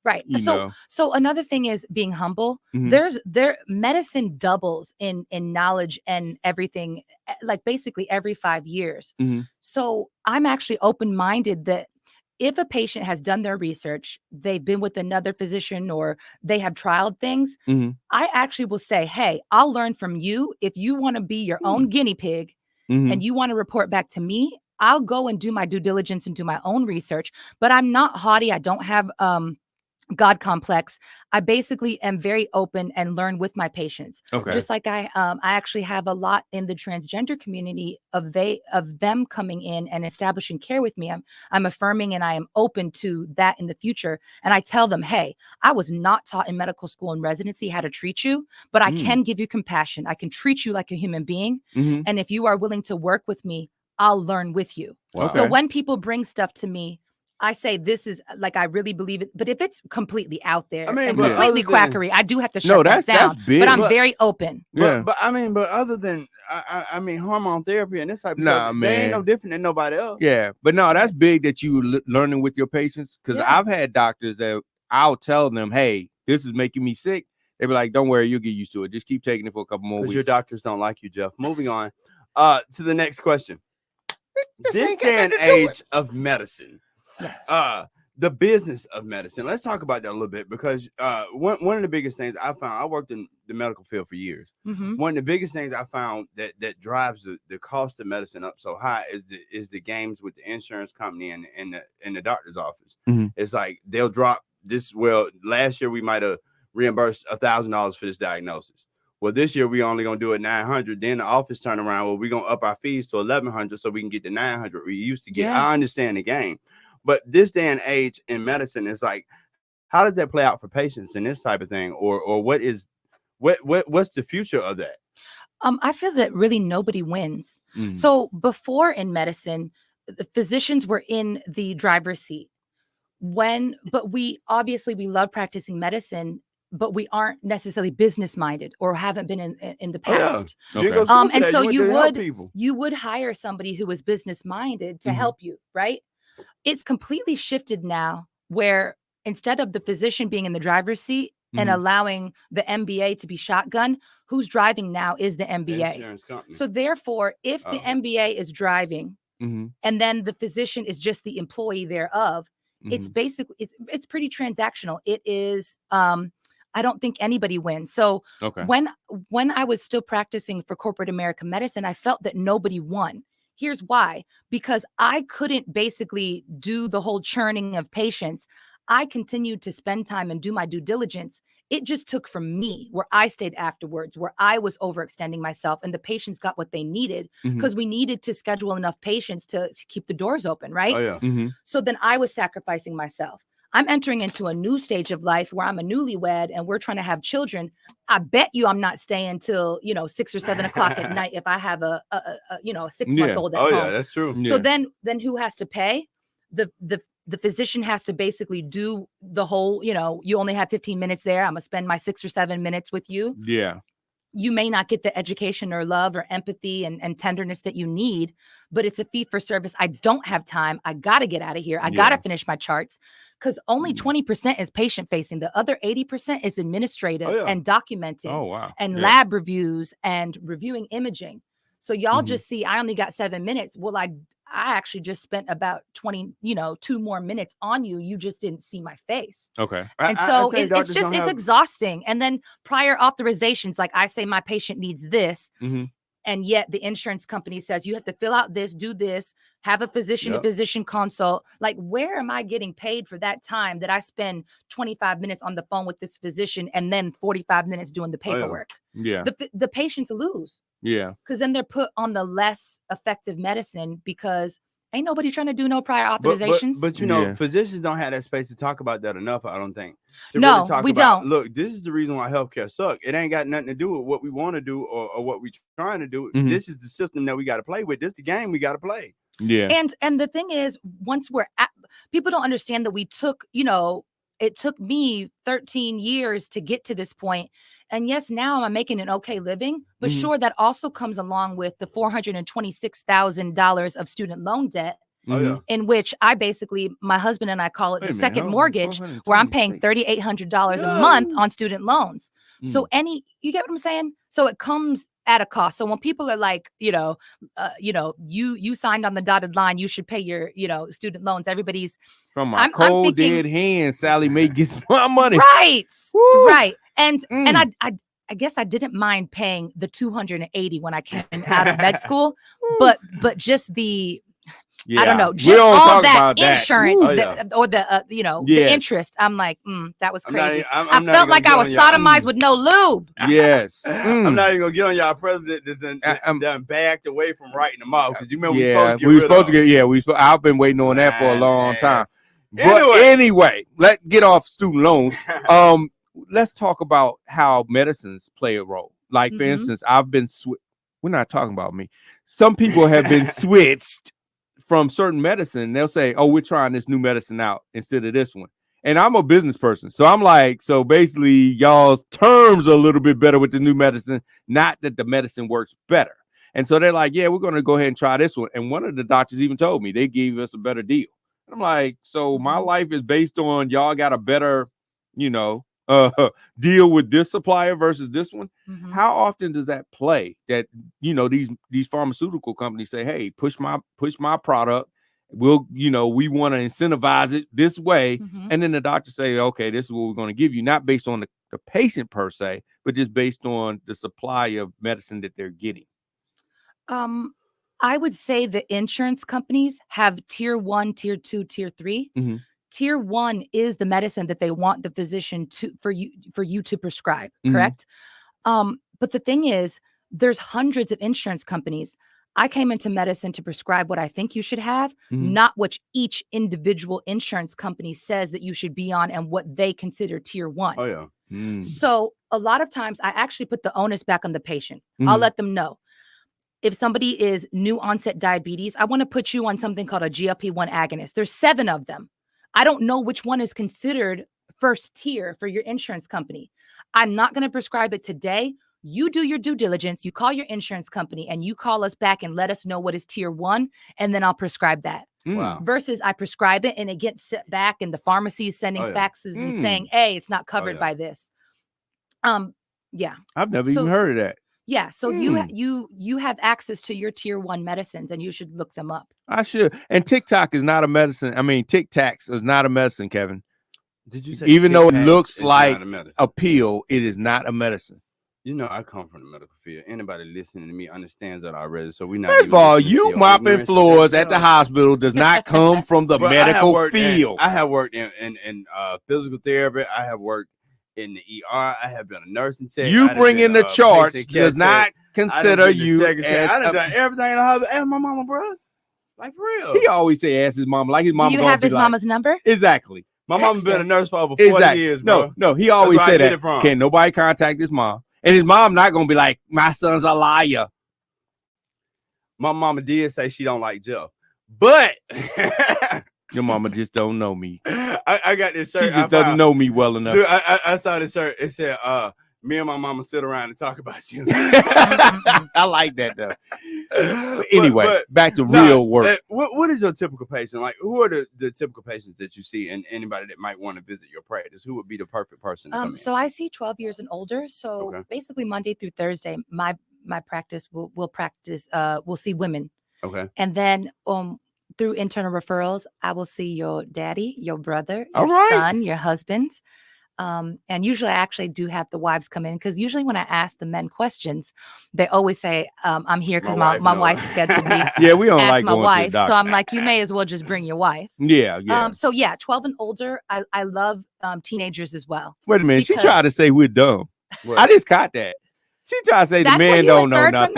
Right. You know. So another thing is being humble. Mhm. Medicine doubles in knowledge and everything, like basically every 5 years. Mhm. So I'm actually open-minded that if a patient has done their research, they've been with another physician or they have trialed things, Mhm. I actually will say, hey, I'll learn from you. If you want to be your own guinea pig Mhm. and you want to report back to me, I'll go and do my due diligence and do my own research. But I'm not haughty. I don't have God complex. I basically am very open and learn with my patients. Okay. Just like I actually have a lot in the transgender community of them coming in and establishing care with me. I'm affirming and I am open to that in the future. And I tell them, hey, I was not taught in medical school and residency how to treat you, but I can give you compassion. I can treat you like a human being. Mhm. And if you are willing to work with me, I'll learn with you. Wow. So Okay. when people bring stuff to me, I say this is like I really believe it, but if it's completely out there and but completely other than- quackery, I do have to shut No, that that's down. big. But I'm But- very open. Yeah. But other than hormone therapy and this type of Nah, stuff, they ain't no man. different than nobody else. Yeah, but no, that's big that you learning with your patients, because Yeah. I've had doctors that I'll tell them, hey, this is making me sick. They be like, don't worry, you'll get used to it. Just keep taking it for a couple more Because weeks. your doctors don't like you, Jeff. Moving on to the next question. This day and age of medicine, Yes. the business of medicine. Let's talk about that a little bit because one of the biggest things I found, I worked in the medical field for years. Mhm. One of the biggest things I found that drives the cost of medicine up so high is the games with the insurance company and the doctor's office. Mhm. It's like they'll drop this. Well, last year we might have reimbursed $1,000 for this diagnosis. Well, this year we only gonna do it $900. Then the office turn around. Well, we're gonna up our fees to $1,100 so we can get the $900 we used to get. Yeah. I understand the game, but this day and age in medicine is like, how does that play out for patients and this type of thing, or what's the future of that? I feel that really nobody wins. Mm. So before in medicine, the physicians were in the driver's seat. But we love practicing medicine, but we aren't necessarily business minded or haven't been in the Oh, yeah. past. You didn't go to school for And that. so went you there to help would people. you would hire somebody who was business minded to Mhm. help you, right? It's completely shifted now, where instead of the physician being in the driver's seat and Mhm. allowing the MBA to be shotgun, who's driving now is the MBA. Insurance company. So therefore, if the Oh. MBA is driving Mhm. and then the physician is just the employee thereof, it's Mhm. basically it's pretty transactional. It is I don't think anybody wins. So Okay. when I was still practicing for corporate American medicine, I felt that nobody won. Here's why: because I couldn't basically do the whole churning of patients. I continued to spend time and do my due diligence. It just took from me, where I stayed afterwards, where I was overextending myself, and the patients got what they needed, Mhm. because we needed to schedule enough patients to keep the doors open, right? Oh yeah. Mhm. So then I was sacrificing myself. I'm entering into a new stage of life where I'm a newlywed and we're trying to have children. I bet you I'm not staying till 6 or 7 o'clock at night if I have a 6-month-old at Oh home. yeah, that's true. So then who has to pay? The physician has to basically do the whole, you only have 15 minutes there. I'm gonna spend my 6 or 7 minutes with you. Yeah. You may not get the education or love or empathy and tenderness that you need, but it's a fee for service. I don't have time. I got to get out of here. I got to finish my charts, because only 20% is patient facing. The other 80% is administrative and documenting Oh wow. and lab reviews and reviewing imaging. So y'all Mhm. just see, I only got 7 minutes. Well, I actually just spent about 2 more minutes on you. You just didn't see my face. Okay. And I so think it's doctors just, don't it's have- exhausting. And then prior authorizations, like I say, my patient needs this. Mhm. And yet the insurance company says you have to fill out this, do this, have a physician to Yep. physician consult. Like, where am I getting paid for that time that I spend 25 minutes on the phone with this physician and then 45 minutes doing the Oh, yeah. paperwork? Yeah. The patients lose, Yeah. because then they're put on the less effective medicine, because ain't nobody trying to do no prior But authorizations. Yeah. physicians don't have that space to talk about that enough. I don't think. To No, really talk we about, don't. Look, this is the reason why healthcare sucks. It ain't got nothing to do with what we want to do or what we're trying to do. Mhm. This is the system that we got to play with. This is the game we got to play. Yeah. And the thing is, once we're at, people don't understand that we took, it took me 13 years to get to this point. And yes, now I'm making an okay living, but Mhm. sure, that also comes along with the $426,000 of student loan debt, Oh yeah. in which I basically, my husband and I call it Wait the a minute, second hold on, mortgage, where I'm paying 426. $3,800 a month on student loans. So Mm. you get what I'm saying? So it comes at a cost. So when people are like, you signed on the dotted line, you should pay your, student loans. Everybody's From my I'm cold thinking- dead hands, Sally Mae gets my money. right, Woo. right. And Mm. I guess I didn't mind paying the $280 when I came out of med school, but just the I don't know, We just don't all talk that about that. insurance Oh, or the the Yes. interest. I'm like, that was I'm not crazy. even- I'm I not felt even like I gonna was get on y'all. sodomized with no lube. Yes. I'm not even gonna get on y'all president that's I'm- done backed away from writing them out, because you remember Yeah, we were supposed to get rid of we I've been waiting on that for a Man, long time. ass. But anyway, let's get off student loans. Let's talk about how medicines play a role. Like, for Mhm. instance, I've been we're not talking about me. Some people have been switched from certain medicine. They'll say, "Oh, we're trying this new medicine out instead of this one." And I'm a business person, so I'm like, so basically, y'all's terms are a little bit better with the new medicine, not that the medicine works better. And so they're like, "Yeah, we're going to go ahead and try this one." And one of the doctors even told me they gave us a better deal. And I'm like, so my life is based on y'all got a better, deal with this supplier versus this one. Mhm. How often does that play? That these pharmaceutical companies say, "Hey, push my product. We want to incentivize it this way," Mhm. and then the doctor say, "Okay, this is what we're going to give you," not based on the patient per se, but just based on the supply of medicine that they're getting. I would say the insurance companies have tier 1, tier 2, tier 3. Mhm. Tier 1 is the medicine that they want the physician for you to prescribe, Mhm. correct? But the thing is, there's hundreds of insurance companies. I came into medicine to prescribe what I think you should have, Mhm. not what each individual insurance company says that you should be on and what they consider tier 1. Oh yeah. Mm. So a lot of times I actually put the onus back on the patient. Mhm. I'll let them know. If somebody is new onset diabetes, I want to put you on something called a GLP-1 agonist. There's 7 of them. I don't know which one is considered first tier for your insurance company. I'm not going to prescribe it today. You do your due diligence. You call your insurance company and you call us back and let us know what is tier 1, and then I'll prescribe that. Wow. Versus I prescribe it and it gets sent back and the pharmacy is sending faxes and saying, hey, it's not covered by this. Yeah. I've never even heard of that. Yeah, so you have access to your tier 1 medicines, and you should look them up. I should. And TikTok is not a medicine. I mean, Tic Tacs is not a medicine, Kevin. Did you say even though it Tic Tacs looks is like not a a pill, it is not a medicine. You know, I come from the medical field. Anybody listening to me understands that already. So we not. First of all, you mopping floors at the hospital does not come from the medical field. I have worked in physical therapy. I have worked in the ER. I have been a nursing tech. You bring in the charts does not consider you as I done done everything in the hospital. Ask my mama, bro. Like for real. He always say ask his mama. Like his mama. Do you have his mama's number? Exactly. My mama been a nurse for over 40 years, bro. No, he always said that. Can nobody contact his mom? And his mom not gonna be like, my son's a liar. My mama did say she don't like Jeff, but your mama just don't know me. I got this shirt. She just doesn't know me well enough. Dude, I saw this shirt. It said, me and my mama sit around and talk about you. I like that though. Anyway, back to real work. What is your typical patient? Like, who are the typical patients that you see, and anybody that might want to visit your practice? Who would be the perfect person? So I see 12 years and older. So basically Monday through Thursday, my practice will see women. Okay. And then through internal referrals, I will see your daddy, your brother, your son, your husband. And usually I actually do have the wives come in, because usually when I ask the men questions, they always say, I'm here because my wife is scheduled me. Yeah, we don't like my going wife. to the doctor. So I'm like, you may as well just bring your wife. Yeah. So yeah, 12 and older. I love teenagers as well. Wait a minute. She tried to say we're dumb. I just caught that. She tried to say the men don't know nothing.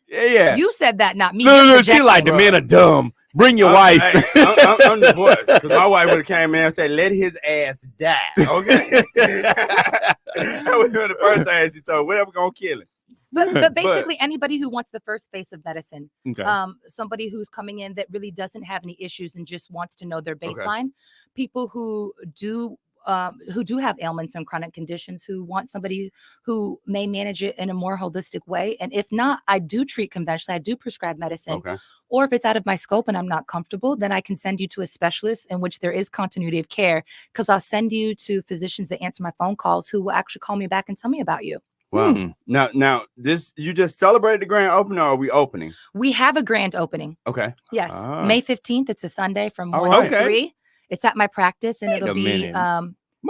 Yeah. You said that, not me. No, she like the men are dumb. Bring your wife. Hey, I'm the voice, because my wife would have came in and said, let his ass die. Okay. That was the first thing she told. Whatever gonna kill him. But basically anybody who wants the first face of medicine, okay. Somebody who's coming in that really doesn't have any issues and just wants to know their baseline. People who do have ailments and chronic conditions, who want somebody who may manage it in a more holistic way. And if not, I do treat conventionally. I do prescribe medicine. Okay. Or if it's out of my scope and I'm not comfortable, then I can send you to a specialist in which there is continuity of care, because I'll send you to physicians that answer my phone calls who will actually call me back and tell me about you. Wow. Now this, you just celebrated the grand opening, or are we opening? We have a grand opening. Okay. Yes. May 15th. It's a Sunday from 1 to 3. It's at my practice, and it'll be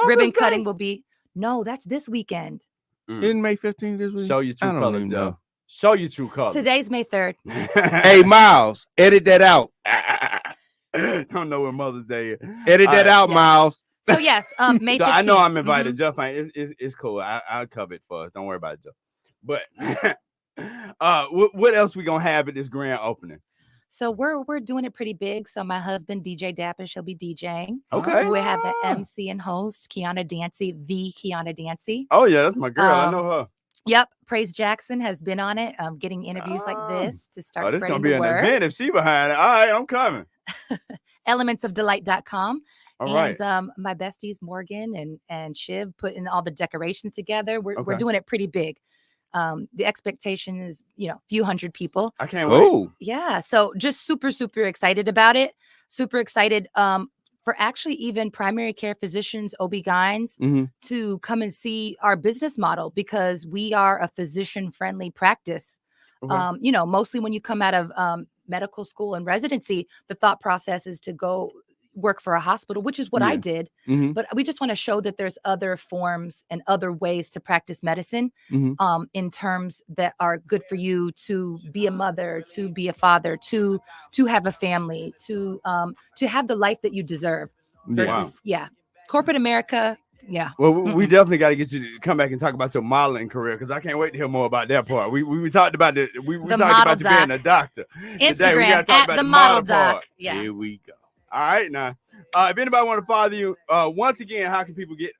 ribbon cutting will be that's this weekend. Isn't May 15th this week? Show your true colors, Joe. Show your true colors. Today's May 3rd. Hey, Miles, edit that out. Don't know where Mother's Day is. Edit that out, Miles. So yes, May 15th. So I know I'm invited. Jeff, it's cool. I'll cover it for us. Don't worry about it, Jeff. But what else we gonna have at this grand opening? So we're doing it pretty big. So my husband, DJ Dapper, she'll be DJing. Okay. We have the MC and host, Kiana Dancy, Kiana Dancy. Oh yeah, that's my girl. I know her. Yep. Praise Jackson has been on it, getting interviews like this to start this spreading gonna be the an word. event if she behind it. All right, I'm coming. Elementsofdelight.com. All right. And my besties, Morgan and Shiv, putting all the decorations together. We're doing it pretty big. The expectation is, a few hundred people. I can't wait. Yeah. So just super, super excited about it. Super excited for actually even primary care physicians, OB-GYNs to come and see our business model, because we are a physician-friendly practice. Okay. Mostly when you come out of medical school and residency, the thought process is to go work for a hospital, which is what I did. But we just want to show that there's other forms and other ways to practice medicine in terms that are good for you to be a mother, to be a father, to have a family, to have the life that you deserve. Versus, corporate America. Yeah. Well, we definitely got to get you to come back and talk about your modeling career, because I can't wait to hear more about that part. We talked about we talked about you being a doctor. Instagram today, we gotta talk at about the model doc. part. Yeah. Here we go. All right, now, if anybody want to follow you, once again, how can people get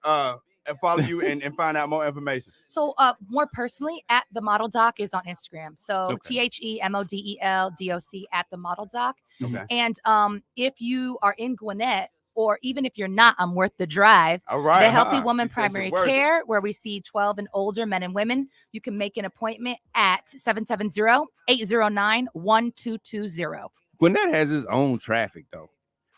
follow you and find out more information? So more personally, at the Model Doc is on Instagram. So Okay. TheModelDoc at the Model Doc. Okay. And if you are in Gwinnett, or even if you're not, I'm worth the drive. All right. The Healthy huh. Woman She said she's Primary worth it. Care, where we see 12 and older men and women. You can make an appointment at 770-809-1220. Gwinnett has its own traffic though.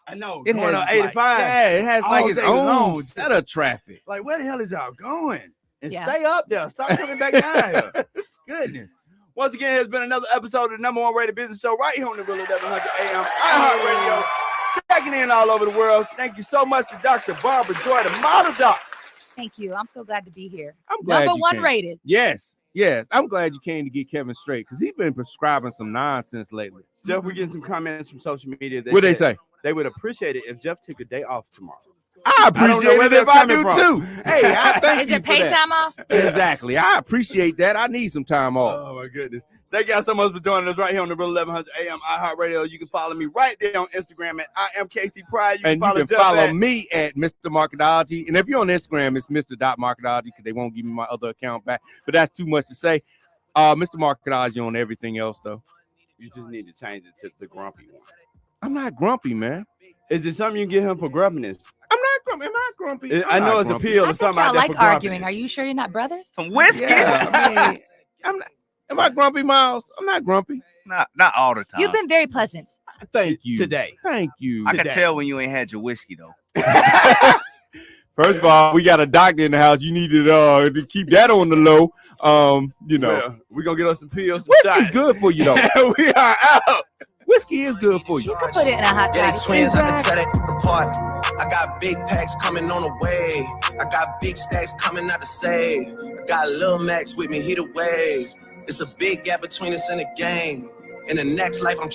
I know. It Going has on 85. it has like All its day own long. set of traffic. Like, where the hell is y'all going? And Yeah. stay up there. Stop coming back down here. Goodness. Once again, it's been another episode of the #1 rated business show right here on the Real 1100 AM iHeartRadio. Checking in all over the world. Thank you so much to Dr. Barbara Joy, the Model Doc. Thank you. I'm so glad to be here. I'm glad Number you 1 came. rated. Yes. I'm glad you came to get Kevin straight because he's been prescribing some nonsense lately. Jeff, we're getting some comments from social media. What they say? They would appreciate it if Jeff took a day off tomorrow. I appreciate know where it if that's I coming do from. too. Hey, I thank Is you it for pay that. time off? Exactly. I appreciate that. I need some time off. Oh, my goodness. Thank y'all so much for joining us right here on the Real 1100 AM iHeartRadio. You can follow me right there on Instagram at I am KC Pride. And you can Jeff follow at me at Mr. Marketology. And if you're on Instagram, it's Mr.Marketology because they won't give me my other account back. But that's too much to say. Mr. Marketology on everything else, though. You just need to change it to the grumpy one. I'm not grumpy, man. Is it something you can get him for grumpiness? I'm not grumpy. Am I grumpy? I I'm know not it's a grumpy. pill I or think something out y'all there like for arguing. grumpiness. Are you sure you're not brothers? Some whiskey. Yeah, I mean, I'm not. Am I grumpy, Miles? I'm not grumpy. Not all the time. You've been very pleasant. Thank you. Today. Thank you. I can today. tell when you ain't had your whiskey though. First of all, we got a doctor in the house. You needed to keep that on the low. You know, Well, we're going to get us some pills, some whiskey's shots. good for you, though. We are out. Whiskey is good for you. You can put it in a hot Yeah, toddy. they twins, I can tell that apart. I got big packs coming on the way. I got big stacks coming out to save. I got Lil Max with me, he the wave. It's a big gap between us in the game. In the next life, I'm trying.